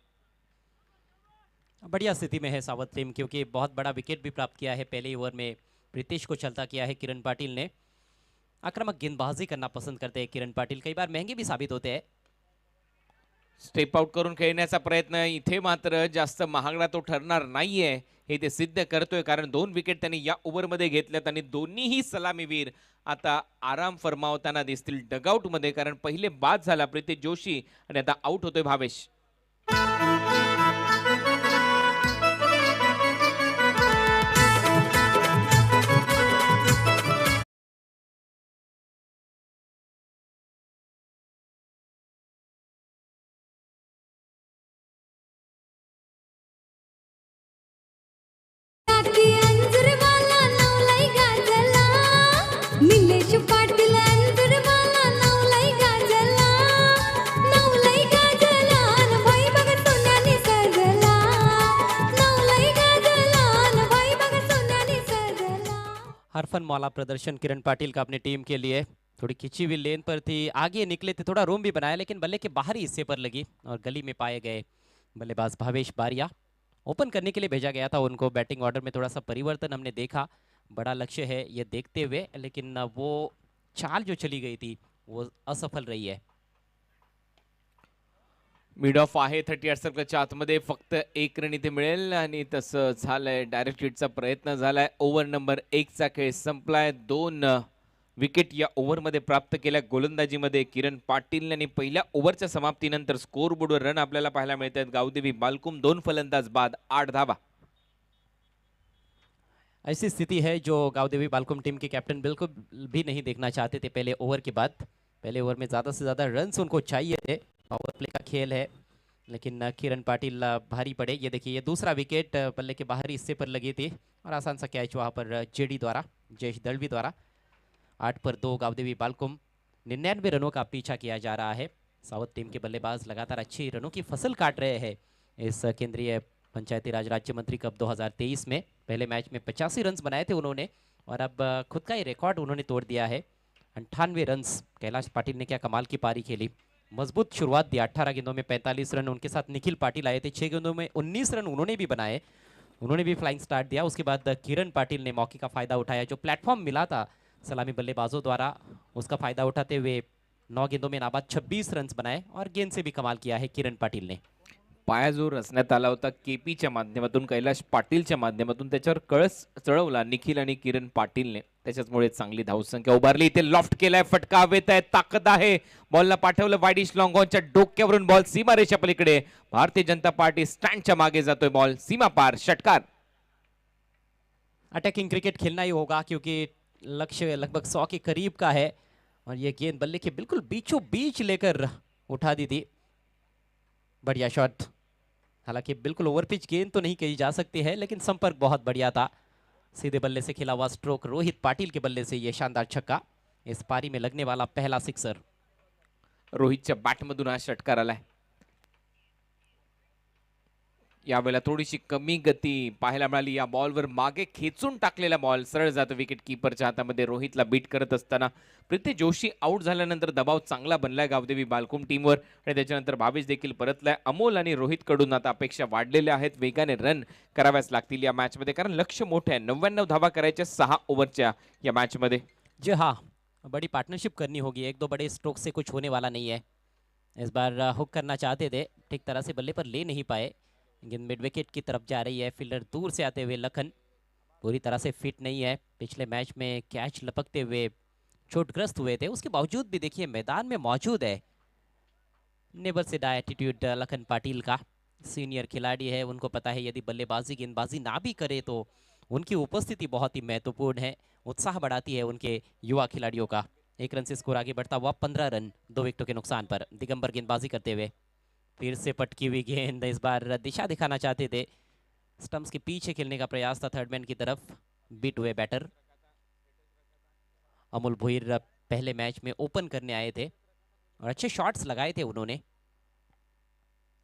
Speaker 4: बढ़िया स्थिति में है सावध टीम, क्योंकि बहुत बड़ा विकेट भी प्राप्त किया है. पहले ओवर में प्रीतेश को चलता किया है किरण पाटिल ने. आक्रामक गेंदबाजी करना पसंद करते हैं किरण पाटिल. कई बार महंगे भी साबित होते हैं.
Speaker 10: स्टेप आउट करून खेळण्याचा प्रयत्न. इथे मात्र जास्त महागडा तो ठरणार नाहीये हे ते सिद्ध करतोय, कारण 2 विकेट त्यांनी या ओव्हरमध्ये घेतल्यात आणि दोन्हीही सलामीवीर आता आराम फरमावताना दिसतील डगआउट मध्ये, कारण पहिले बाद झाला प्रीतेश जोशी आणि आता आउट होतोय भावेश.
Speaker 6: टाकी अंजुरमाला नवलाई गाजला, निलेश पाटील अंजुरमाला नवलाई गाजला, नवलाई गाजला न भाई बघ सोन्याने सजला, नवलाई गाजला न भाई बघ सोन्याने सजला.
Speaker 4: हरफन मौला प्रदर्शन किरण पाटिल का अपनी टीम के लिए. थोड़ी खिंची हुई लेन पर थी, आगे निकले थे, थोड़ा रूम भी बनाया, लेकिन बल्ले के बाहरी हिस्से पर लगी और गली में पाए गए बल्लेबाज भावेश बारिया. ओपन करने के लिए भेजा गया था उनको. बैटिंग ऑर्डर में थोड़ा सा परिवर्तन हमने देखा. बड़ा लक्ष्य है ये देखते हुए, लेकिन वो चाल जो चली गई थी वो असफल रही है.
Speaker 10: मिड ऑफ आहे 38 सर्कलच्या आतमध्ये. फक्त 1 रन इथे मिळेल आणि तसं झालंय. डायरेक्ट हिटचा प्रयत्न झालाय. ओव्हर नंबर 1 चा खेळ संपलाय. 2 विकेट या ओव्हरमध्ये प्राप्त केल्या गोलंदाजीमध्ये किरण पाटील यांनी. पहिल्या ओव्हरच्या समाप्तीनंतर स्कोर बोर्डवर रन आपल्याला पाहायला मिळत आहेत. गावदेवी बालकुम 2 फलंदाज बाद 8 धावा.
Speaker 4: ऐसी स्थिति है जो गावदेवी बालकुम टीम के कैप्टन बिल्कुल भी नहीं देखना चाहते थे पहले ओवर के बाद. पहले ओवर में ज़्यादा से ज़्यादा रन्स उनको चाहिए थे. पावर प्ले का खेल है, लेकिन किरण पाटिल भारी पड़े. ये देखिए, ये दूसरा विकेट बल्ले के बाहरी हिस्से पर लगी थी और आसान सा कैच वहाँ पर जेडी द्वारा, जयेश दलवी द्वारा. 8 पर 2 गावदेवी बालकुम. 99 रनों का पीछा किया जा रहा है. सावध टीम के बल्लेबाज लगातार अच्छी रनों की फसल काट रहे हैं इस केंद्रीय पंचायती राज राज्य मंत्री कप 2023 में. पहले मैच में 85 रन्स बनाए थे उन्होंने और अब खुद का ही रिकॉर्ड उन्होंने तोड़ दिया है. 98 रन्स. कैलाश पाटिल ने क्या कमाल की पारी खेली. मजबूत शुरुआत दी. 18 गेंदों में 45 रन. उनके साथ निखिल पाटिल आए थे. 6 गेंदों में 19 रन उन्होंने भी बनाए. उन्होंने भी फ्लाइंग स्टार्ट दिया. उसके बाद किरण पाटिल ने मौके का फायदा उठाया. जो प्लेटफॉर्म मिला था सलामी बल्लेबाजों द्वारा, उसका फायदा उठाते हुए 9 गेंदों में नाबाद 26 रन्स बनाए और गेंद से भी कमाल किया है किरण पाटिल ने.
Speaker 10: पाया जो रचण्यात आला होता केपीच्या माध्यमातून, कैलाश पाटीलच्या माध्यमातून, त्याच्यावर कळस चढवला निखिल आणि किरण पाटीलने. त्याच्यामुळे चांगली धावसंख्या उभारली. इथे लॉफ्ट केलाय. फटका हवेत आहे. ताकद आहे. बॉलला पाठवलं वाईडिश लॉंग ऑनच्या डोक्यावरून. बॉल सीमारेषा पलीकडे. भारतीय जनता पार्टी स्टँडच्या मागे जातोय. बॉल सीमा पार. षटकार.
Speaker 4: अटैकिंग क्रिकेट खेलना ही होगा, क्योंकि लक्ष्य लगभग 100 के करीब का है और ये गेंद बल्ले के बिल्कुल बीचों बीच लेकर उठा दी थी. बढ़िया शॉट. हालांकि बिल्कुल ओवर पिच गेंद तो नहीं कही जा सकती है, लेकिन संपर्क बहुत बढ़िया था. सीधे बल्ले से खेला हुआ स्ट्रोक. रोहित पाटिल के बल्ले से ये शानदार छक्का. इस पारी में लगने वाला पहला सिक्सर.
Speaker 10: रोहितच्या बॅटमधून हा षटकार आलाय. यावेळेला थोडीशी कमी गती पाहायला मिळाली. या बॉलवर मागे खेचून टाकलेला बॉल सरळ जातो विकेट कीपरच्या हातामध्ये. रोहितला बीट करत असताना प्रीतेश जोशी आउट झाल्यानंतर दबाव चांगला बनलाय गावदेवी बालकुम टीमवर आणि त्याच्यानंतर भावेश देखील परतलाय. अमोल आणि रोहित कडून आता अपेक्षा वाढलेल्या आहेत. वेगाने रन कराव्याच लागतील या मॅचमध्ये, कारण लक्ष्य मोठे आहे. 99 धावा करायच्या 6 ओव्हरच्या या मॅचमध्ये.
Speaker 4: जी हाँ, बड़ी पार्टनरशिप करनी होगी. 1-2 बड़े स्ट्रोक से कुछ होने वाला नहीं है. इस बार हुक करना चाहते थे, ठीक तरह से बल्ले पर ले नहीं पाए. गेंद मिड विकेट की तरफ जा रही है. फील्डर दूर से आते हुए लखन. पूरी तरह से फिट नहीं है। पिछले मैच में कैच लपकते हुए चोटग्रस्त हुए थे, उसके बावजूद भी देखिए मैदान में मौजूद है। Never say die attitude Lakhan Patil का, सीनियर खिलाड़ी है, उनको पता है यदि बल्लेबाजी गेंदबाजी ना भी करे तो उनकी उपस्थिति बहुत ही महत्वपूर्ण है, उत्साह बढ़ाती है उनके युवा खिलाड़ियों का। 1 रन से स्कोर आगे बढ़ता हुआ 15 रन 2 विकेटों के नुकसान पर। दिगंबर गेंदबाजी करते हुए फिर से पटकी हुई गेंद, इस बार दिशा दिखाना चाहते थे, स्टंप्स के पीछे खेलने का प्रयास था थर्ड मैन की तरफ, बीट हुए बैटर। अमोल भोईर पहले मैच में ओपन करने आए थे और अच्छे शॉट्स लगाए थे उन्होंने,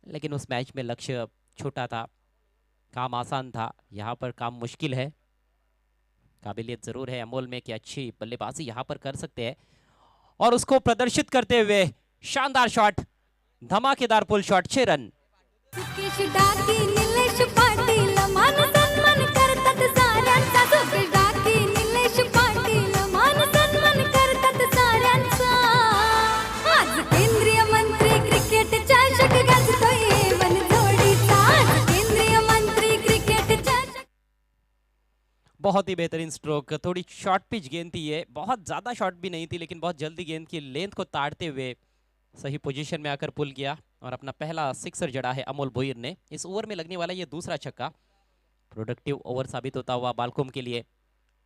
Speaker 4: लेकिन उस मैच में लक्ष्य छोटा था, काम आसान था, यहाँ पर काम मुश्किल है। काबिलियत जरूर है अमोल में कि अच्छी बल्लेबाजी यहाँ पर कर सकते हैं और उसको प्रदर्शित करते हुए शानदार शॉट, धमाकेदार pull shot, 6 run.
Speaker 6: Sukesh Daki Nilesh Patil मान सन्मान करतात साऱ्यांचा, सुकेश डाकी निलेश पाटील मान सन्मान करतात साऱ्यांचा। आज केंद्रीय मंत्री क्रिकेट चषक गाजतोय बनजोडीचा, आज केंद्रीय मंत्री क्रिकेट चषक।
Speaker 4: बहुत ही बेहतरीन स्ट्रोक, थोड़ी शॉर्ट पिच गेंद थी ये, बहुत ज़्यादा शॉर्ट भी नहीं थी, लेकिन बहुत जल्दी गेंद की लेंथ को ताड़ते हुए सही पोजीशन में आकर पुल किया और अपना पहला सिक्सर जड़ा है अमोल भोईर ने। इस ओवर में लगने वाला ये दूसरा छक्का, प्रोडक्टिव ओवर साबित होता हुआ बालकुम के लिए।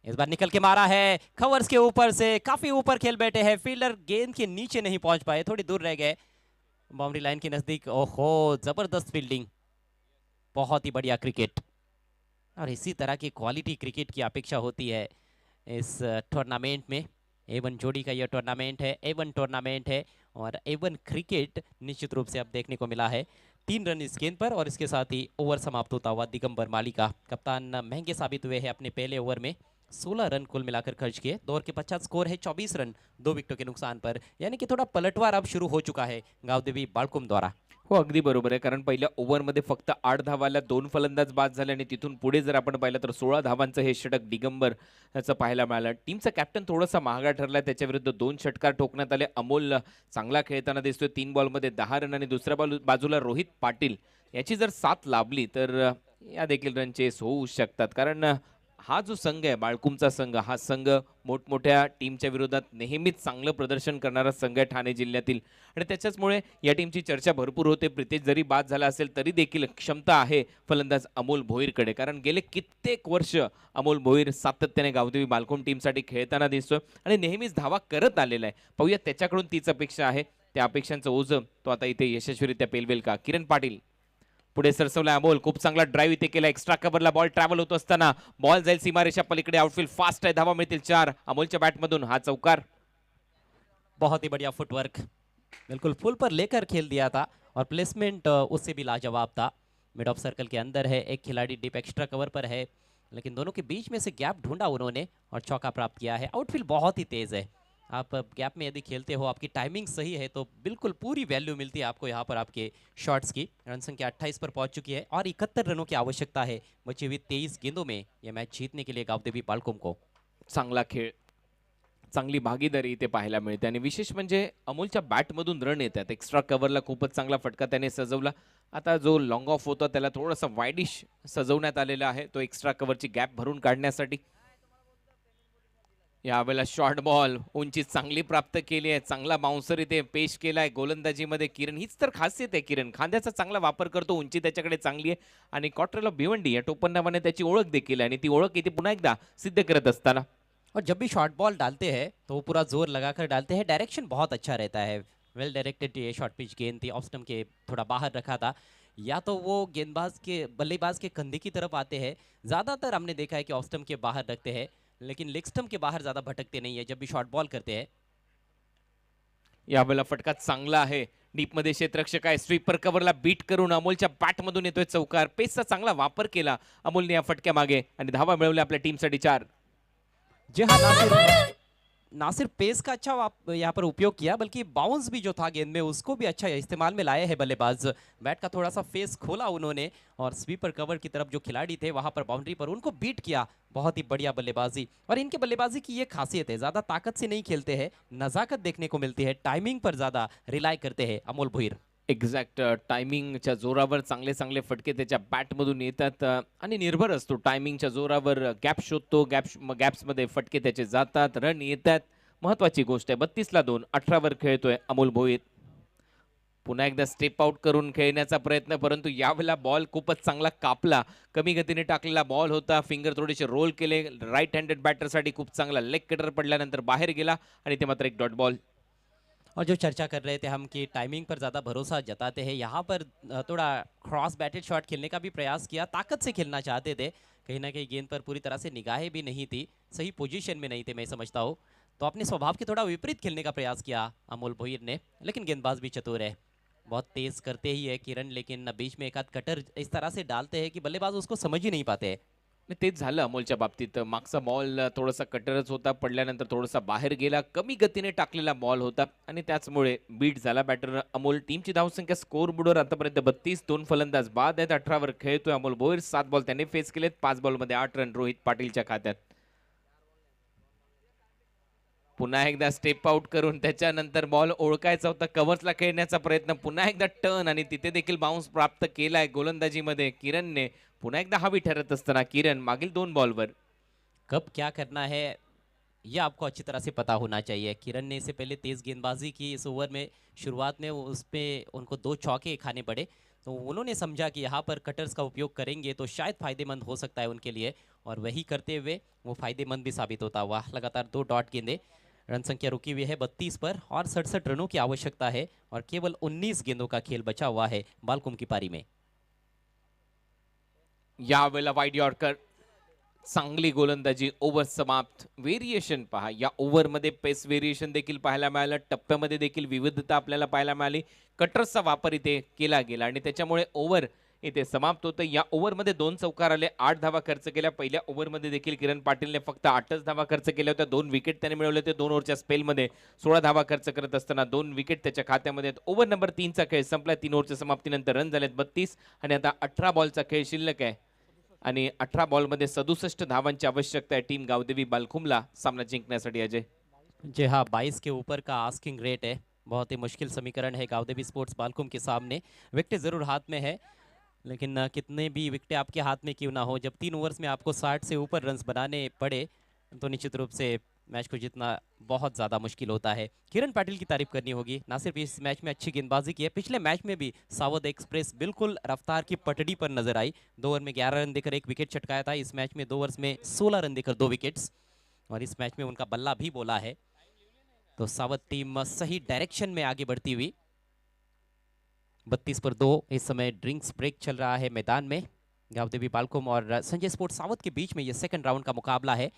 Speaker 4: इस बार निकल के मारा है कवर्स के ऊपर से, काफी ऊपर खेल बैठे हैं, फील्डर गेंद के नीचे नहीं पहुंच पाए, थोड़ी दूर रह गए बाउंड्री लाइन के नजदीक। ओहो, जबरदस्त फील्डिंग, बहुत ही बढ़िया क्रिकेट, और इसी तरह की क्वालिटी क्रिकेट की अपेक्षा होती है इस टूर्नामेंट में। A1 जोड़ी का यह टूर्नामेंट है, A1 टूर्नामेंट है और A1 क्रिकेट निश्चित रूप से अब देखने को मिला है। 3 रन इस गेंद पर और इसके साथ ही ओवर समाप्त होता हुआ दिगंबर माली का। कप्तान महंगे साबित हुए हैं अपने पहले ओवर में, 16 रन कुल मिलाकर खर्च किए। 2 ओवर के पश्चात स्कोर है 24 रन 2 विकेटों के नुकसान पर, यानी कि थोड़ा पलटवार अब शुरू हो चुका है गावदेवी बाळकुम द्वारा।
Speaker 10: हो, अगदी बरोबर आहे, कारण पहिल्या ओव्हरमध्ये फक्त 8 धावाला 2 फलंदाज बाद झाले आणि तिथून पुढे जर आपण पाहिलं तर 16 धावांचं हे षटक दिगंबर याचं पाहायला मिळालं। टीमचा कॅप्टन थोडासा महागा ठरला, त्याच्या विरुद्ध 2 षटकार ठोकण्यात आले। अमोल चांगला खेळताना दिसतोय, 3 बॉलमध्ये 10 रन आणि दुसऱ्या बाजूला रोहित पाटील याची जर साथ लाभली तर या देखील रन चेस होऊ शकतात, कारण हा जो संघ आहे बाळकुमचा संघ, हा संघ मोठमोठ्या टीमच्या विरोधात नेहमीच चांगलं प्रदर्शन करणारा संघ आहे ठाणे जिल्ह्यातील, आणि त्याच्याचमुळे या टीमची चर्चा भरपूर होते। प्रितेश जरी बाद झाला असेल तरी देखील क्षमता आहे फलंदाज अमोल भोईरकडे, कारण गेले कित्येक वर्ष अमोल भोईर सातत्याने गावदेवी बाळकुम टीमसाठी खेळताना दिसतोय आणि नेहमीच धावा करत आलेला आहे। पाहूया त्याच्याकडून तीच अपेक्षा आहे, त्या अपेक्षांचं ओझं तो आता इथे यशस्वीरित्या पेलवेल का। किरण पाटील पुढे सरसवला अमोल, खूप चांगला ड्राईव्ह इथे केला, एक्स्ट्रा कव्हरला बॉल ट्रॅव्हल होत असताना बॉल जाईल सीमारेषा पलीकडे, आउटफील्ड फास्ट आहे, धावा मिळतील 4 अमोलच्या बॅटमधून। हा चौकार,
Speaker 4: बहुत ही बढ़िया फुटवर्क, बिल्कुल फुल पर लेकर खेल दिया था और प्लेसमेंट उससे भी लाजवाब था। मिड ऑफ सर्कल के अंदर है, एक खिलाड़ी डीप एक्स्ट्रा कवर पर है, लेकिन दोनों के बीच में से गैप ढूंढा उन्होंने और चौका प्राप्त किया है। आउटफील्ड बहुत ही तेज है, आप गैप में यदि खेलते हो, आपकी टाइमिंग सही है तो बिल्कुल पूरी वैल्यू मिलती है आपको यहाँ पर आपके शॉट्स की। रन संख्या 28 पर पहुंच चुकी है और 71 रनों की आवश्यकता है बची हुई 23 गेंदों में यह मैच जीतने के लिए गावदेवी बाळकुम को।
Speaker 10: चांगला खेळ, चांगली भागीदारी इथे पाहायला मिळते आणि विशेष म्हणजे अमोलच्या बॅटमधून रन येतात। एक्स्ट्रा कव्हरला खूपच चांगला फटका त्याने सजवला, आता जो लॉंग ऑफ होता त्याला थोडासा वाईडिश सजवण्यात आलेला आहे, तो एक्स्ट्रा कव्हरची गॅप भरून काढण्यासाठी। यावेळेला शॉर्ट बॉल, उंची चांगली प्राप्त केली आहे, चांगला बाउन्सर इथे पेश केलाय गोलंदाजीमध्ये किरण, हीच तर खासियत आहे किरण, खांद्याचा चांगला वापर करतो, उंची त्याच्याकडे चांगली आहे आणि क्वार्टरला भिवंडी या टोपण नावाने त्याची ओळख देखील आहे आणि ती ओळख इथे पुन्हा एकदा सिद्ध करत असताना।
Speaker 4: और जब भी शॉर्ट बॉल डालते हैं तो वो पूरा जोर लगाकर डालते हैं, डायरेक्शन बहुत अच्छा रहता है। वेल डायरेक्टेड ये शॉर्ट पिच गेंद थी, ऑफ स्टंप के थोड़ा बाहर रखा था, या तो वो गेंदबाज के बल्लेबाज के कंधे की तरफ आते हैं, ज़्यादातर हमने देखा है कि ऑफ स्टंप के बाहर रखते हैं, लेकिन लेग स्टंप के बाहर ज़्यादा भटकते नहीं है जब भी शॉर्ट बॉल करते हैं।
Speaker 10: यावेळेला फटका चांगला आहे, डीप मध्ये क्षेत्ररक्षक आहे, स्वीपर कव्हरला बीट करून अमोलच्या बॅटमधून येतोय चौकार। पेसचा चांगला वापर केला अमोलने या फटक्या मागे आणि धावा मिळवल्या आपल्या टीमसाठी 4।
Speaker 4: जी हाँ, ना सिर्फ पेस का अच्छा यहाँ पर उपयोग किया बल्कि बाउंस भी जो था गेंद में उसको भी अच्छा इस्तेमाल में लाए हैं बल्लेबाज। बैट का थोड़ा सा फेस खोला उन्होंने और स्वीपर कवर की तरफ जो खिलाड़ी थे वहां पर बाउंड्री पर उनको बीट किया, बहुत ही बढ़िया बल्लेबाजी। और इनके बल्लेबाजी की ये खासियत है, ज़्यादा ताकत से नहीं खेलते हैं, नज़ाकत देखने को मिलती है, टाइमिंग पर ज़्यादा रिलाई करते हैं अमोल भोईर।
Speaker 10: एक्झॅक्ट टायमिंगच्या जोरावर चांगले चांगले फटके त्याच्या बॅटमधून येतात आणि निर्भर असतो टायमिंगच्या जोरावर गॅप शोधतो. गॅप्समध्ये फटके त्याचे जातात, रन येतात. महत्त्वाची गोष्ट आहे. 32ला 2, 18वर खेळतोय अमोल भोईर. पुन्हा एकदा स्टेप आउट करून खेळण्याचा प्रयत्न, परंतु यावेळेला बॉल खूपच चांगला कापला. कमी गतीने टाकलेला बॉल होता. फिंगर थोडेसे रोल केले. राईट हँडेड बॅटरसाठी खूप चांगला लेग कटर पडल्यानंतर बाहेर गेला आणि ते मात्र एक डॉट बॉल.
Speaker 4: और जो चर्चा कर रहे थे हम कि टाइमिंग पर ज़्यादा भरोसा जताते हैं, यहाँ पर थोड़ा क्रॉस बैटेड शॉट खेलने का भी प्रयास किया, ताकत से खेलना चाहते थे. कहीं ना कहीं गेंद पर पूरी तरह से निगाहें भी नहीं थी, सही पोजीशन में नहीं थे मैं समझता हूँ. तो अपने स्वभाव के थोड़ा विपरीत खेलने का प्रयास किया अमोल भोईर ने, लेकिन गेंदबाज भी चतुर है. बहुत तेज़ करते ही है किरण, लेकिन बीच में एक आध कटर इस तरह से डालते हैं कि बल्लेबाज उसको समझ ही नहीं पाते हैं.
Speaker 10: तेच झालं अमोलच्या बाबतीत. मागचा बॉल थोडासा कटरच होता, पडल्यानंतर थोडासा बाहेर गेला. कमी गतीने टाकलेला बॉल होता आणि त्याचमुळे बीट झाला बॅटर अमोल. टीमची धावसंख्या स्कोर बोर्डवर आतापर्यंत 32. 2 फलंदाज बाद आहेत. 18वर खेळतोय अमोल भोईर. 7 बॉल त्याने फेस केलेत. 5 बॉलमध्ये 8 रन रोहित पाटीलच्या खात्यात. पुन्हा एकदा स्टेप आउट करून त्याच्यानंतर बॉल ओळखायचा होता. कव्हर्सला खेळण्याचा प्रयत्न, पुन्हा एकदा टर्न आणि तिथे देखील बाउन्स प्राप्त केलाय गोलंदाजीमध्ये किरणने. पुन्हा एकदा हवी ठरत असताना किरण मागील 2 बॉलवर.
Speaker 4: कब क्या करना है ये आपको अच्छी तरह से पता होना चाहिए. किरण ने इससे पहले तेज़ गेंदबाजी की इस ओवर में. शुरुआत में उस पे उनको 2 चौके खाने पड़े, तो उन्होंने समझा कि यहाँ पर कटर्स का उपयोग करेंगे तो शायद फ़ायदेमंद हो सकता है उनके लिए, और वही करते हुए वो फ़ायदेमंद भी साबित होता हुआ. लगातार 2 डॉट गेंदें. रन संख्या रुकी हुई है 32 पर और 67 रनों की आवश्यकता है, और केवल 19 गेंदों का खेल बचा हुआ है बालकुम की पारी में.
Speaker 10: यावेळेला वाईड यॉर्कर, चांगली गोलंदाजी. ओव्हर समाप्त. व्हेरिएशन पहा या ओव्हरमध्ये, पेस व्हेरिएशन देखील पाहायला मिळालं. टप्प्यामध्ये देखील विविधता आपल्याला पाहायला मिळाली. कटर्सचा वापर इथे केला गेला आणि त्याच्यामुळे ओव्हर इथे समाप्त होतं. या ओव्हरमध्ये 2 चौकार आले, 8 धावा खर्च केल्या. पहिल्या ओव्हरमध्ये देखील किरण पाटीलने फक्त 8च धावा खर्च केल्या होत्या. 2 विकेट त्याने मिळवले होते. 2 ओव्हरच्या स्पेलमध्ये 16 धावा खर्च करत असताना 2 विकेट त्याच्या खात्यामध्ये आहेत. ओव्हर नंबर 3चा खेळ संपला. 3 ओव्हरच्या समाप्तीनंतर रन झालेत 32 आणि आता 18 बॉलचा खेळ शिल्लक आहे आणि 18 बॉलमध्ये 67 धावांची आवश्यकता आहे टीम गावदेवी बालकुमला सामना जिंकण्यासाठी. अजय
Speaker 4: जी हाँ, 22 के ऊपर का आस्किंग रेट है. बहुत ही मुश्किल समीकरण है गावदेवी स्पोर्ट्स बालकुम के सामने. विकेट ज़रूर हाथ में है, लेकिन कितने भी विकेटें आपके हाथ में क्यों ना हो, जब 3 ओवर्स में आपको 60 से ऊपर रन्स बनाने पड़े तो निश्चित रूप से मैच को जीतना बहुत ज़्यादा मुश्किल होता है. किरण पाटिल की तारीफ करनी होगी. ना सिर्फ इस मैच में अच्छी गेंदबाजी की है, पिछले मैच में भी सावध एक्सप्रेस बिल्कुल रफ्तार की पटड़ी पर नजर आई. 2 ओवर में 11 रन देकर 1 विकेट चटकाया था. इस मैच में 2 ओवर्स में 16 रन देकर 2 विकेट्स, और इस मैच में उनका बल्ला भी बोला है. तो सावध टीम सही डायरेक्शन में आगे बढ़ती हुई. 32 पर 2 इस समय ड्रिंक्स ब्रेक चल रहा है मैदान में. गावदेवी बालकुम और संजय स्पोर्ट्स सावध के बीच में ये सेकंड राउंड का मुकाबला है.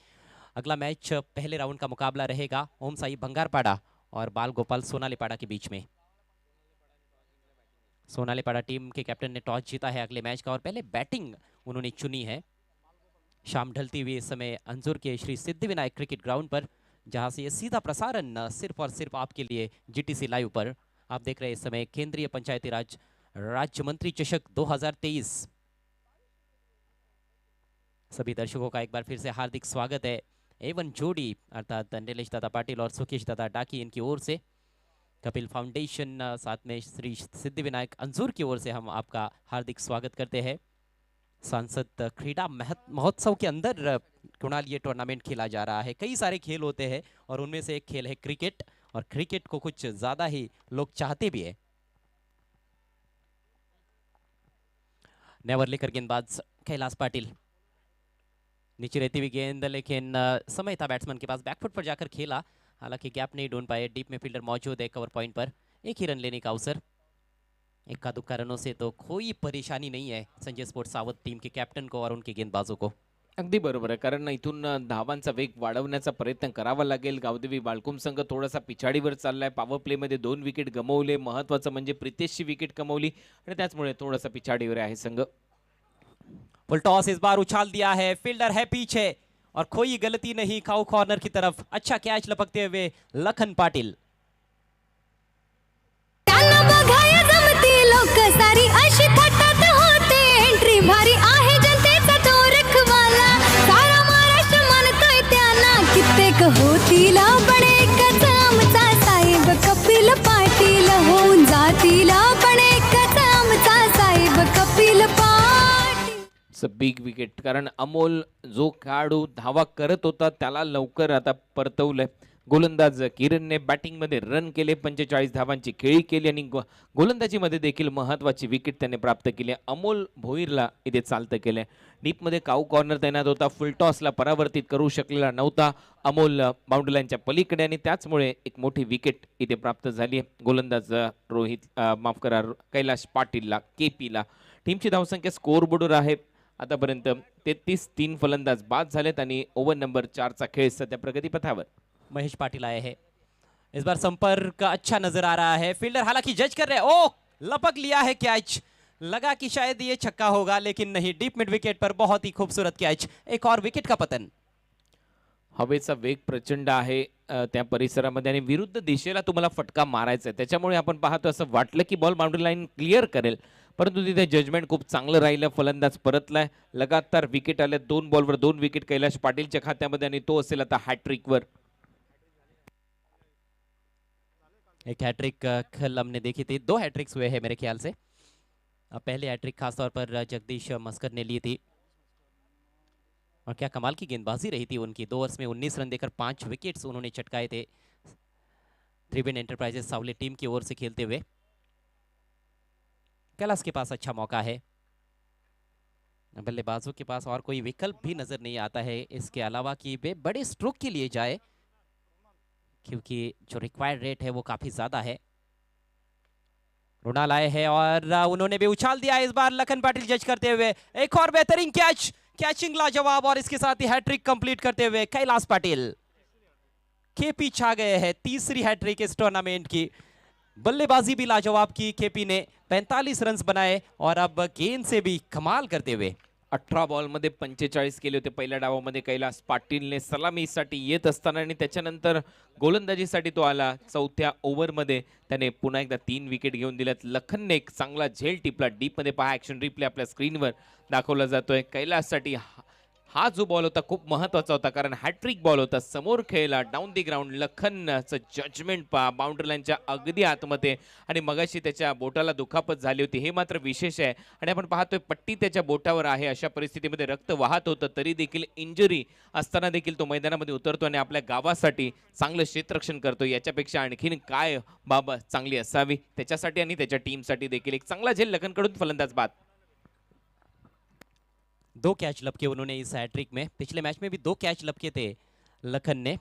Speaker 4: अगला मैच पहले राउंड का मुकाबला रहेगा ओम साई बंगारपाड़ा और बाल गोपाल सोनालीपाड़ा के बीच में. सोनालीपाड़ा टीम के कैप्टन ने टॉस जीता है अगले मैच का, और पहले बैटिंग उन्होंने चुनी है. शाम ढलती हुई इस समय अंजुर के श्री सिद्धिविनायक क्रिकेट ग्राउंड पर, जहां से ये सीधा प्रसारण सिर्फ और सिर्फ आपके लिए GTC लाइव पर आप देख रहे हैं. इस समय केंद्रीय पंचायती राज राज्य मंत्री चषक 2023. सभी दर्शकों का एक बार फिर से हार्दिक स्वागत है. एवन जोड़ी अर्थात नीलेश दादा पाटिल और सुकेश दादा डाकी इनकी ओर से, कपिल फाउंडेशन साथ में श्री सिद्धिविनायक अंजुर की ओर से हम आपका हार्दिक स्वागत करते हैं. सांसद क्रीड़ा महोत्सव के अंदर कुणाल ये टूर्नामेंट खेला जा रहा है. कई सारे खेल होते हैं और उनमें से एक खेल है क्रिकेट, और क्रिकेट को कुछ ज़्यादा ही लोग चाहते भी है. नेवर लेकर गेंदबाज कैलाश पाटिल. नीचे रहती हुई गेंद, लेकिन समय था बैट्समैन के पास, बैकफुट पर जाकर खेला. हालांकि गैप नहीं ढूंढ पाए. डीप में फील्डर मौजूद है कवर पॉइंट पर. 1 ही रन लेने का अवसर. 1 रनों से तो कोई परेशानी नहीं है संजय स्पोर्ट्स सावध टीम के कैप्टन को और उनके गेंदबाजों को.
Speaker 10: अगदी बरोबर आहे, कारण इथून धावांचा वेग वाढवण्याचा प्रयत्न करावा लागेल. गावदेवी बालकुम संघ थोडासा पिछाडीवर चाललाय. पॉवर प्लेमध्ये 2 विकेट गमावले. महत्त्वाचं म्हणजे प्रितेशची विकेट कमावली आणि त्याचमुळे थोडासा पिछाडीवर आहे संघ.
Speaker 4: फुल टॉस इस बार उछाल दिया है, फील्डर है पीछे और कोई गलती नहीं. खाओ कॉर्नर की तरफ अच्छा कैच लपकते हुए लखन पाटिल.
Speaker 6: त्यांना बघाया जमती लोक सारी अशी थटात होते. एंट्री भारी आहे जनतेचा तो रखवाला. सारा महाराष्ट्र मानतोय त्यांना. कित्येक होतील बडे कदमचा साहेब कपिल पाटील. होऊन जातील बडे
Speaker 10: इट्स अ बिग विकेट, कारण अमोल जो खेळाडू धावा करत होता त्याला लवकर आता परतवलंय. गोलंदाज किरणने बॅटिंगमध्ये रन केले, 45 धावांची खेळी केली आणि गोलंदाजीमध्ये देखील महत्त्वाची विकेट त्याने प्राप्त केली. अमोल भोईरला इथे चालतं केलंय. डीपमध्ये काऊ कॉर्नर तैनात होता, फुल टॉसला परावर्तित करू शकलेला नव्हता अमोल बाउंड्री लाईनच्या पलीकडे, आणि त्याचमुळे एक मोठी विकेट इथे प्राप्त झाली आहे. गोलंदाज माफ करा कैलाश पाटीलला, केपीला. टीमची धावसंख्या स्कोअरबोर्डवर आहे आतापर्यंत 33. फलंदाज बाद झालेत आणि ओव्हर नंबर 4चा खेळ सध्या प्रगतीपथावर.
Speaker 4: महेश पाटिल आए हैं इस बार। संपर्क अच्छा नजर आ रहा है, फील्डर हालांकि जज कर रहे हैं। ओ लपक लिया है कैच, लगा कि शायद ये छक्का होगा लेकिन नहीं, डीप मिड विकेट पर बहुत ही खूबसूरत कैच, एक और विकेट का पतन।
Speaker 10: हवेचा वेग प्रचंड आहे त्या परिसरामध्ये आणि विरुद्ध दिशेला तुम्हाला फटका मारायचा आहे, त्याच्यामुळे आपण पाहतो असं वाटलं की बॉल बाउंड्री लाईन क्लिअर करेल, परंतु तिथे जजमेंट खूप चांगलं राहिलं. फलंदाज परतलाय, लगातार विकेट आले, 2 बॉलवर 2 विकेट कैलाश पाटीलच्या खात्यामध्ये आणि तो असेल आता हॅट्रिकवर.
Speaker 4: एक हैट्रिक कल हमने देखी थी, 2 हैट्रिक्स हुए हैं मेरे ख्याल से। पहले हैट्रिक खासतौर पर जगदीश मस्कर ने ली थी, और क्या कमाल की गेंदबाजी रही थी उनकी। 2 ओवर्स में 19 रन देकर 5 विकेट्स उन्होंने चटकाए थे त्रिवेणी एंटरप्राइजेस सावले टीम की ओर से खेलते हुए। कैलाश के पास अच्छा मौका है, बल्लेबाजों के पास और कोई विकल्प भी नजर नहीं आता है इसके अलावा कि वे बड़े स्ट्रोक के लिए जाए, क्योंकि जो रिक्वायर्ड रेट है वो काफी ज्यादा है। रुणाल आए हैं और उन्होंने भी उछाल दिया इस बार, लखन पाटिल जज करते हुए। एक और बेहतरीन कैच, कैचिंग लाजवाब, और इसके साथ ही हैट्रिक कंप्लीट करते हुए कैलाश पाटिल। केपी छा गए हैं, तीसरी हैट्रिक इस टूर्नामेंट की। बल्लेबाजी भी लाजवाब की केपी ने, 45 रन्स बनाए और अब गेंद से भी कमाल करते हुए
Speaker 10: 18 बॉलमध्ये 45 केले होते पहिल्या डावामध्ये कैलास पाटीलने सलामीसाठी येत असताना, आणि त्याच्यानंतर गोलंदाजीसाठी तो आला. 4थ्या ओव्हरमध्ये त्याने पुन्हा एकदा 3 विकेट घेऊन दिल्यात. लखनने एक चांगला झेल टिपला. डीपमध्ये पहा, ॲक्शन रिप्ले आपल्या स्क्रीनवर दाखवला जातोय. कैलाससाठी हा जो बॉल होता खूप महत्त्वाचा होता, कारण हॅट्रिक बॉल होता. समोर खेळला डाऊन दी ग्राउंड. लखनचं जजमेंट पहा, बाउंड्री लाईनच्या अगदी आतमध्ये, आणि मगाशी त्याच्या बोटाला दुखापत झाली होती, हे मात्र विशेष आहे. आणि आपण पाहतोय पट्टी त्याच्या बोटावर आहे, अशा परिस्थितीमध्ये रक्त वाहत होतं तरी देखील, इंजुरी असताना देखील तो मैदानामध्ये उतरतो आणि आपल्या गावासाठी चांगलं क्षेत्ररक्षण करतो. याच्यापेक्षा आणखीन काय बाबा चांगली असावी त्याच्यासाठी आणि त्याच्या टीमसाठी देखील. एक चांगला झेल लखनकडून, फलंदाज बाद.
Speaker 4: 2 कैच लपके उन्होंने इस हैट्रिक में। पिछले मैच में भी 2 कैच लपके थे लखन ने।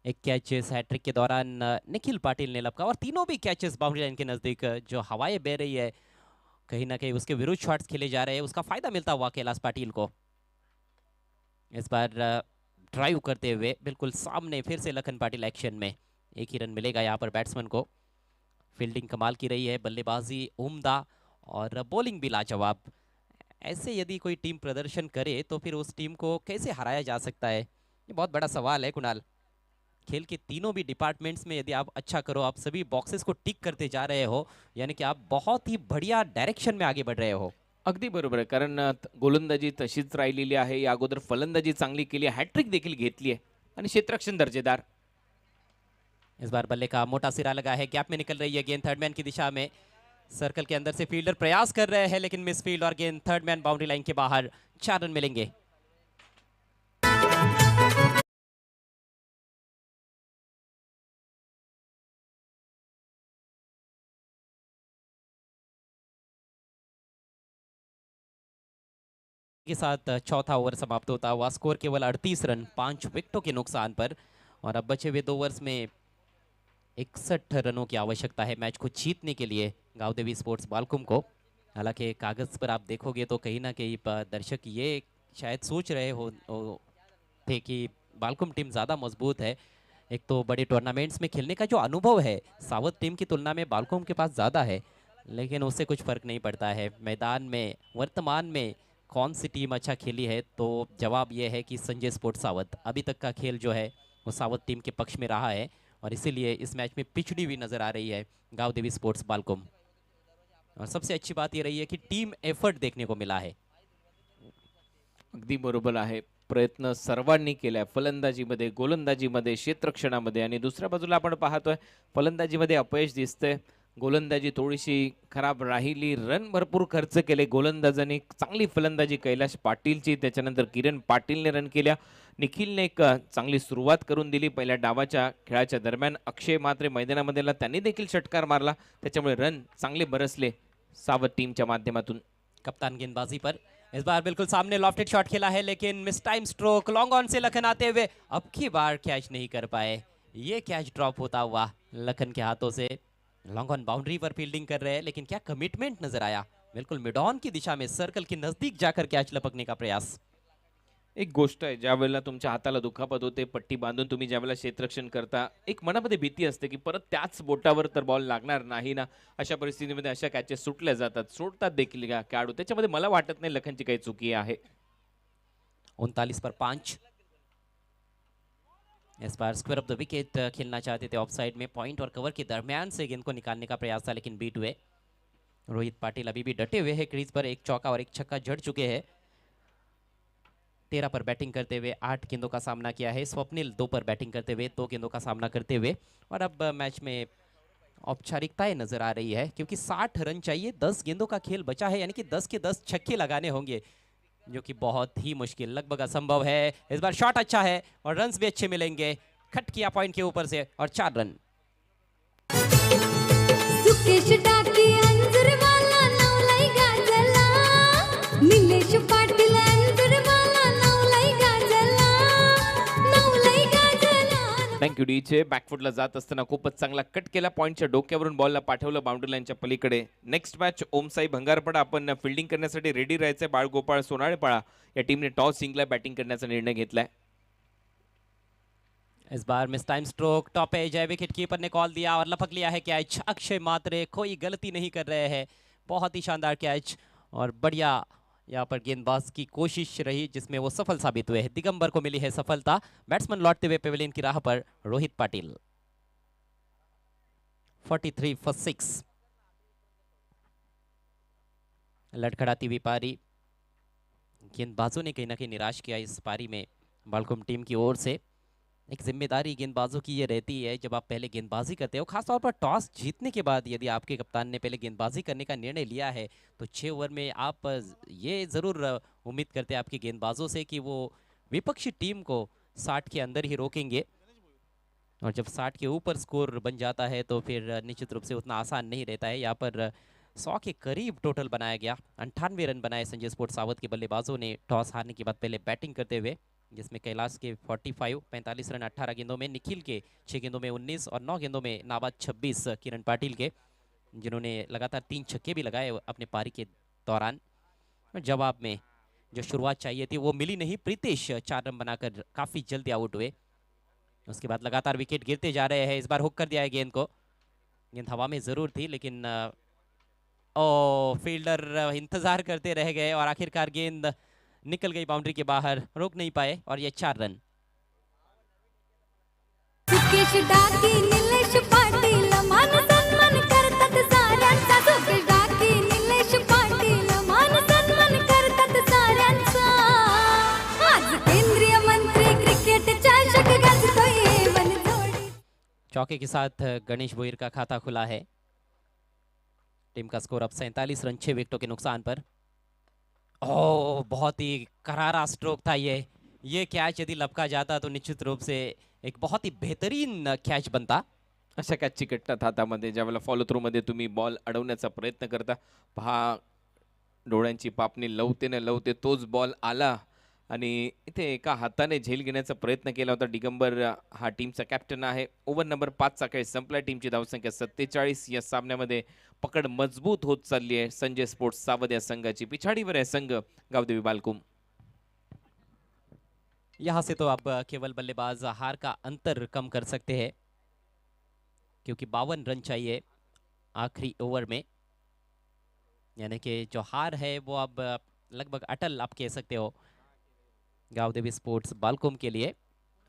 Speaker 4: एक कैच इस हैट्रिक के दौरान निखिल पाटिल ने लपका, और तीनों भी कैचेस बाउंड्री लाइन के नजदीक। जो हवाएं बह रही है कहीं ना कहीं उसके विरुद्ध शॉट्स खेले जा रहे हैं, उसका फायदा मिलता हुआ कैलाश पाटिल को। इस बार ड्राइव करते हुए बिल्कुल सामने फिर से लखन पाटिल एक्शन में। 1 ही रन मिलेगा यहाँ पर बैट्समैन को। फील्डिंग कमाल की रही है, बल्लेबाजी उम्दा और बॉलिंग भी लाजवाब। ऐसे यदि कोई टीम प्रदर्शन करे तो फिर उस टीम को कैसे हराया जा सकता है, ये बहुत बड़ा सवाल है कुणाल। खेल के तीनों भी डिपार्टमेंट्स में यदि आप अच्छा करो, आप सभी बॉक्सेस को टिक करते जा रहे हो, यानी कि आप बहुत ही बढ़िया डायरेक्शन में आगे बढ़ रहे हो।
Speaker 10: अगदी बरोबर आहे, कारण गोलंदाजी तशीच राहिलेली आहे. या अगोदर फलंदाजी चांगली केली, हॅट्रिक देखील घेतली आहे आणि क्षेत्ररक्षण दर्जेदार.
Speaker 4: इस बार बल्ले का मोटा सिरा लगा है, गैप में निकल रही है गेंद थर्ड मैन की दिशा में। सर्कल के अंदर से फील्डर प्रयास कर रहे हैं लेकिन मिस फील्ड, और गेंद थर्ड मैन बाउंड्री लाइन के बाहर। 4 रन मिलेंगे। के साथ चौथा ओवर समाप्त होता हुआ, स्कोर केवल 38 रन 5 विकेटों के नुकसान पर, और अब बचे हुए 2 ओवर्स में 61 रनों की आवश्यकता है मैच को जीतने के लिए गांवदेवी स्पोर्ट्स बालकुम को। हालांकि कागज़ पर आप देखोगे तो कहीं ना कहीं दर्शक ये शायद सोच रहे हो थे कि बालकुम टीम ज़्यादा मजबूत है। एक तो बड़े टूर्नामेंट्स में खेलने का जो अनुभव है सावत टीम की तुलना में बालकुम के पास ज़्यादा है, लेकिन उससे कुछ फ़र्क नहीं पड़ता है। मैदान में वर्तमान में कौन सी टीम अच्छा खेली है, तो जवाब ये है कि संजय स्पोर्ट्स सावत। अभी तक का खेल जो है वो सावत टीम के पक्ष में रहा है, और इसीलिए इस मैच में पिछड़ी हुई नज़र आ रही है गांवदेवी स्पोर्ट्स बालकुम। और सबसे अच्छी बात ये रही है कि टीम एफर्ट देखने को मिला है।
Speaker 10: अगदी बरोबर आहे, प्रयत्न सर्वांनी केलाय फलंदाजीमध्ये, गोलंदाजीमध्ये, क्षेत्ररक्षणामध्ये, आणि दुसऱ्या बाजूला आपण पाहतोय फलंदाजीमध्ये अपयश दिसतंय. गोलंदाजी थोडीशी खराब राहिली, रन भरपूर खर्च केले गोलंदाजांनी. चांगली फलंदाजी कैलाश पाटीलची, त्याच्यानंतर किरण पाटीलने रन केल्या. निखिलने एक चांगली सुरुवात करून दिली पहिल्या डावाच्या खेळाच्या दरम्यान. अक्षय मात्रे मैदानामध्ये आला, त्यांनी देखील षटकार मारला, त्याच्यामुळे रन चांगले बरसले सावध टीमच्या माध्यमातून.
Speaker 4: कप्तान गेंदबाजी पर इस बार बिल्कुल सामने लॉफ्टेड शॉट खेला है, लेकिन miss time stroke long on से लखन आते हुए अब की बार कैच नहीं कर पाए. ये कैच ड्रॉप होता हुआ लखन के हाथों से. लॉन्ग ऑन बाउंड्री पर फील्डिंग कर रहे हैं, लेकिन क्या कमिटमेंट नजर आया. बिल्कुल मिड ऑन की दिशा में सर्कल के नजदीक जाकर कैच लपकने का प्रयास.
Speaker 10: एक गोष्ट आहे, ज्या वेळेला तुमच्या हाताला दुखापत होते, पट्टी बांधून तुम्ही ज्यावेळेला क्षेत्ररक्षण करता, एक मनामध्ये भीती असते की परत त्याच बोटावर तर बॉल लागणार नाही ना. अशा परिस्थितीमध्ये अशा कॅचेस सुटल्या जातात, सोडतात देखील खेळाडू. त्याच्यामध्ये मला वाटत नाही लखनची काही चुकी आहे.
Speaker 4: 39 पर 5. इस bar square of the wicket खेलना चाहते थे ऑफ साइड में. पॉइंट और कवर के दरमियान से गेंद को निकालने का प्रयास था, लेकिन बीट हुए. रोहित पाटिल अभी भी डटे हुए हैं क्रीज पर. एक चौका और एक छक्का जड़ चुके हैं. 13 पर बैटिंग करते हुए 8 गेंदों का सामना किया है. स्वप्निल 2 पर बैटिंग करते हुए 2 गेंदों का सामना करते हुए. और अब मैच में औपचारिकताएं नजर आ रही है, क्योंकि 60 रन चाहिए. 10 गेंदों का खेल बचा है, यानी कि 10 के 10 छक्के लगाने होंगे, जो कि बहुत ही मुश्किल, लगभग असंभव है. इस बार शॉट अच्छा है और रन्स भी अच्छे मिलेंगे. खट किया पॉइंट के ऊपर से और 4 रन.
Speaker 6: सुकेश टाकी अंजरवाला नवलाई गाजला, निलेश पाटील अंजरवाला नवलाई गाजला, नवलाई गाजला.
Speaker 10: थँक्यू डीचे. बॅकफुटला जात असताना खूपच चांगला कट केला, पॉईंटच्या डोक्यावरून बॉलला पाठवलं बाउंड्री लाईनच्या पलीकडे. Next match Omsai Bhangarpada. आपण फिल्डिंग करण्यासाठी रेडी राहायचंय. बाळगोपाळ सोनाळेपाळा या टीमने टॉस जिंकला, बॅटिंग करण्याचा निर्णय घेतलाय.
Speaker 4: इस बार miss time stroke top edge है. विकेट कीपर ने कॉल दिया और लपक लिया है कैच. अक्षय मात्रे कोई गलती नहीं कर रहे हैं. बहुत ही शानदार कैच और बढ़िया यहाँ पर गेंदबाज की कोशिश रही, जिसमें वो सफल साबित हुए हैं. दिगंबर को मिली है सफलता. बैट्समैन लौटते हुए पेविलियन की राह पर रोहित पाटिल. 43 for 6. लड़खड़ाती हुई पारी. गेंदबाजों ने कहीं ना कहीं निराश किया इस पारी में बालकुम टीम की ओर से. एक जिम्मेदारी गेंदबाजों की ये रहती है, जब आप पहले गेंदबाजी करते हो, खासतौर पर टॉस जीतने के बाद यदि आपके कप्तान ने पहले गेंदबाजी करने का निर्णय लिया है, तो 6 ओवर में आप ये ज़रूर उम्मीद करते हैं आपके गेंदबाजों से कि वो विपक्षी टीम को 60 के अंदर ही रोकेंगे. और जब 60 के ऊपर स्कोर बन जाता है तो फिर निश्चित रूप से उतना आसान नहीं रहता है. यहाँ पर 100 के करीब टोटल बनाया गया. 98 रन बनाए संजय स्पोर्ट्स सावत के बल्लेबाजों ने टॉस हारने के बाद पहले बैटिंग करते हुए, जिसमें कैलाश के 45 रन 18 गेंदों में, निखिल के 6 गेंदों में 19 और 9 गेंदों में नाबाद 26 किरण पाटिल के, जिन्होंने लगातार 3 छक्के भी लगाए अपने पारी के दौरान. जवाब में जो शुरुआत चाहिए थी वो मिली नहीं. प्रीतेश 4 रन बनाकर काफ़ी जल्दी आउट हुए. उसके बाद लगातार विकेट गिरते जा रहे हैं. इस बार हुक कर दिया है गेंद को. गेंद हवा में ज़रूर थी, लेकिन फील्डर इंतज़ार करते रह गए और आखिरकार गेंद निकल गई बाउंड्री के बाहर. रोक नहीं पाए और ये 4 रन.
Speaker 6: सुकेश टाकी निलेश पाटील मान सन्मान करतात साऱ्यांचा. सुकेश टाकी निलेश पाटील मान सन्मान करतात साऱ्यांचा. आज केंद्रीय मंत्री क्रिकेटच्या चषक गाजतोय बनजोडी.
Speaker 4: चौके के साथ गणेश भोईर का खाता खुला है. टीम का स्कोर अब 47 रन 6 विकेटों के नुकसान पर. बहुत ही करारा स्ट्रोक था ये कैच यदि लपका जाता तो निश्चित रूप से एक बहुत ही बेहतरीन कैच बनता.
Speaker 10: अशा कॅचची कट्टात हातामध्ये ज्यावेळेला फॉलो थ्रू मध्ये तुम्ही बॉल अडवण्याचा प्रयत्न करता, पहा डोळ्यांची पापणी लवते न लवते तोच बॉल आला आणि इथे एका हाताने झेल घेण्याचा प्रयत्न केला होता. दिगंबर हा टीमचा कॅप्टन आहे. ओव्हर नंबर 5 चा खेळ संपला. टीमची धावसंख्या 47. या सामन्यामध्ये पकड मजबूत होत चालली आहे संजय स्पोर्ट्स सावध या संघाची. पिछाडीवर आहे संघ गावदेवी बालकुम.
Speaker 4: यहाँ से तो अब केवल बल्लेबाज हार का अंतर कम कर सकते हैं, क्योंकि 52 रन चाहिए आखिरी ओवर में. यानी कि जो हार है वो अब लगभग अटल आप कह सकते हो गावदेवी स्पोर्ट्स बालकुम के लिए,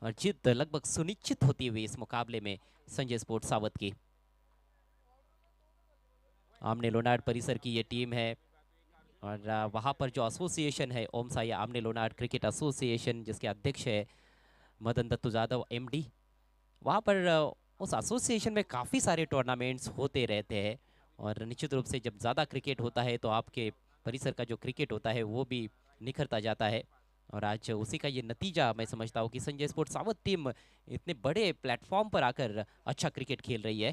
Speaker 4: और जीत लगभग सुनिश्चित होती हुई इस मुकाबले में संजय स्पोर्ट्स सावत की. आमने लोनार्ड परिसर की ये टीम है और वहाँ पर जो एसोसिएशन है ओमसाई आमने लोनार्ड क्रिकेट एसोसिएशन, जिसके अध्यक्ष है मदन दत्तू जाधव MD, वहाँ पर उस एसोसिएशन में काफ़ी सारे टूर्नामेंट्स होते रहते हैं और निश्चित रूप से जब ज़्यादा क्रिकेट होता है तो आपके परिसर का जो क्रिकेट होता है वो भी निखरता जाता है। और आज उसी का ये नतीजा मैं समझता हूँ कि संजय स्पोर्ट्स सावत टीम इतने बड़े प्लेटफॉर्म पर आकर अच्छा क्रिकेट खेल रही है।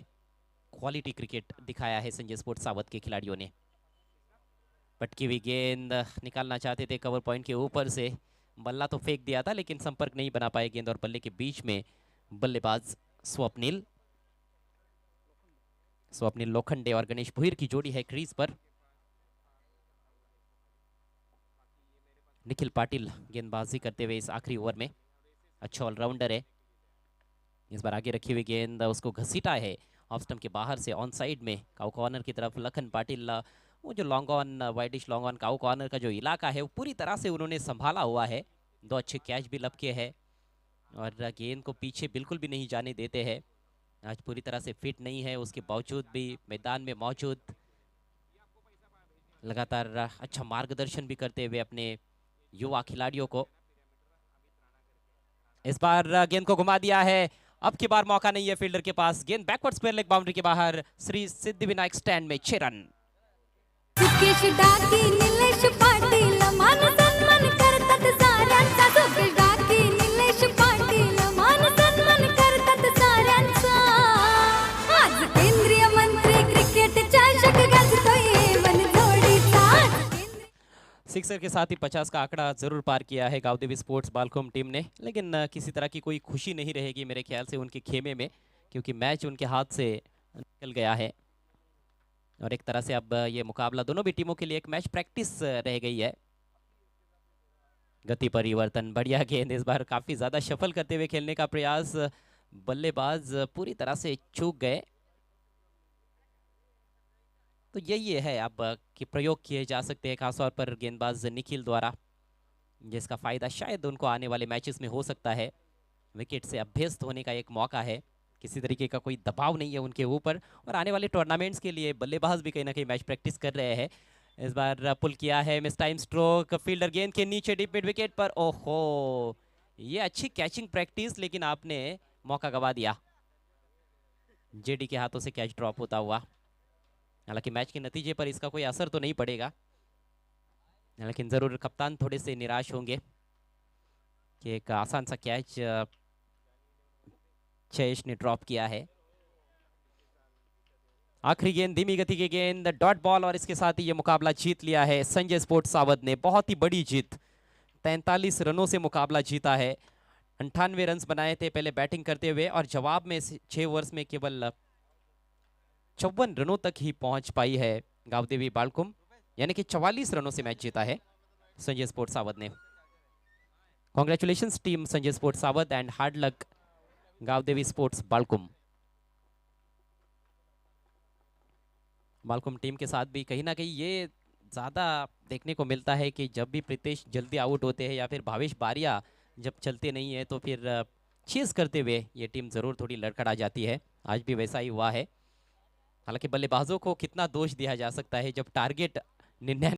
Speaker 4: क्वालिटी क्रिकेट दिखाया है संजय स्पोर्ट्स सावत के खिलाड़ियों ने। पटकी हुई गेंद निकालना चाहते थे कवर पॉइंट के ऊपर से, बल्ला तो फेंक दिया था लेकिन संपर्क नहीं बना पाए गेंद और बल्ले के बीच में बल्लेबाज स्वप्निल लोखंडे और गणेश भुईर की जोड़ी है क्रीज पर। निखिल पाटिल गेंदबाजी करते हुए इस आखिरी ओवर में अच्छा ऑलराउंडर है। इस बार आगे रखी हुई गेंद उसको घसीटा है ऑफ स्टंप के बाहर से ऑन साइड में काउ कॉर्नर की तरफ। लखन पाटिल वो जो long on widish long on cow corner का जो इलाका है वो पूरी तरह से उन्होंने संभाला हुआ है। 2 अच्छे कैच भी लपके हैं और गेंद को पीछे बिल्कुल भी नहीं जाने देते हैं। आज पूरी तरह से फिट नहीं है, उसके बावजूद भी मैदान में मौजूद, लगातार अच्छा मार्गदर्शन भी करते हुए अपने युवा खिलाड़ियों को। इस बार गेंद को घुमा दिया है, अब की बार मौका नहीं है फील्डर के पास। गेंद बैकवर्ड स्क्वायर लेग बाउंड्री के बाहर। श्री सिद्धिविनायक स्टैंड में 6 रन।
Speaker 6: सुकेश डाकी निलेश पाटील मान सन्मान करतात साऱ्यांचा। सुकेश डाकी निलेश पाटील मान सन्मान करतात साऱ्यांचा। आज केंद्रीय मंत्री क्रिकेटच्या चषक गाजतोय बनजोडीचा।
Speaker 4: सिक्सर के साथ ही 50 का आंकड़ा जरूर पार किया है गावदेवी स्पोर्ट्स बालकोम टीम ने, लेकिन किसी तरह की कोई खुशी नहीं रहेगी मेरे ख्याल से उनके खेमे में, क्योंकि मैच उनके हाथ से निकल गया है। और एक तरह से अब ये मुकाबला दोनों भी टीमों के लिए एक मैच प्रैक्टिस रह गई है। गति परिवर्तन, बढ़िया गेंद, इस बार काफी ज्यादा शफल करते हुए खेलने का प्रयास, बल्लेबाज पूरी तरह से चूक गए। तो यही है अब कि प्रयोग किए जा सकते हैं खासतौर पर गेंदबाज निखिल द्वारा, जिसका फायदा शायद उनको आने वाले मैचेस में हो सकता है। विकेट से अभ्यस्त होने का एक मौका है, किसी तरीके का कोई दबाव नहीं है उनके ऊपर, और आने वाले टूर्नामेंट्स के लिए बल्लेबाज भी कहीं ना कहीं मैच प्रैक्टिस कर रहे हैं। इस बार पुल किया है, मिस टाइम स्ट्रोक, फील्डर गेंद के नीचे डीप मिड विकेट पर। ओहो, ये अच्छी कैचिंग प्रैक्टिस, लेकिन आपने मौका गवा दिया। जेडी के हाथों से कैच ड्रॉप होता हुआ। हालांकि मैच के नतीजे पर इसका कोई असर तो नहीं पड़ेगा, लेकिन जरूर कप्तान थोड़े से निराश होंगे कि एक आसान सा कैच जयेश ने ड्रॉप किया है। आखिरी गेंद धीमी गति की गेंद, डॉट बॉल, और इसके साथ ही ये मुकाबला जीत लिया है संजय स्पोर्ट्स सावत ने। बहुत ही बड़ी जीत, 43 रनों से मुकाबला जीता है। 98 रन बनाए थे पहले बैटिंग करते हुए, और जवाब में 6 ओवर्स में केवल 54 रनों तक ही पहुंच पाई है गावदेवी बालकुम, यानी कि 44 रनों से मैच जीता है संजय स्पोर्ट्स सावत ने। Congratulations team Sanjay sports Sawat and hard luck Gaondevi sports Balkum. Balkum team के साथ भी कहीं ना कहीं ये ज़्यादा देखने को मिलता है कि जब भी प्रीतेश जल्दी आउट होते हैं या फिर भावेश बारिया जब चलते नहीं है तो फिर चेस करते हुए ये टीम ज़रूर थोड़ी लड़खड़ा जाती है। आज भी वैसा ही हुआ है। हालांकि बल्लेबाजों को कितना दोष दिया जा सकता है जब टारगेट 99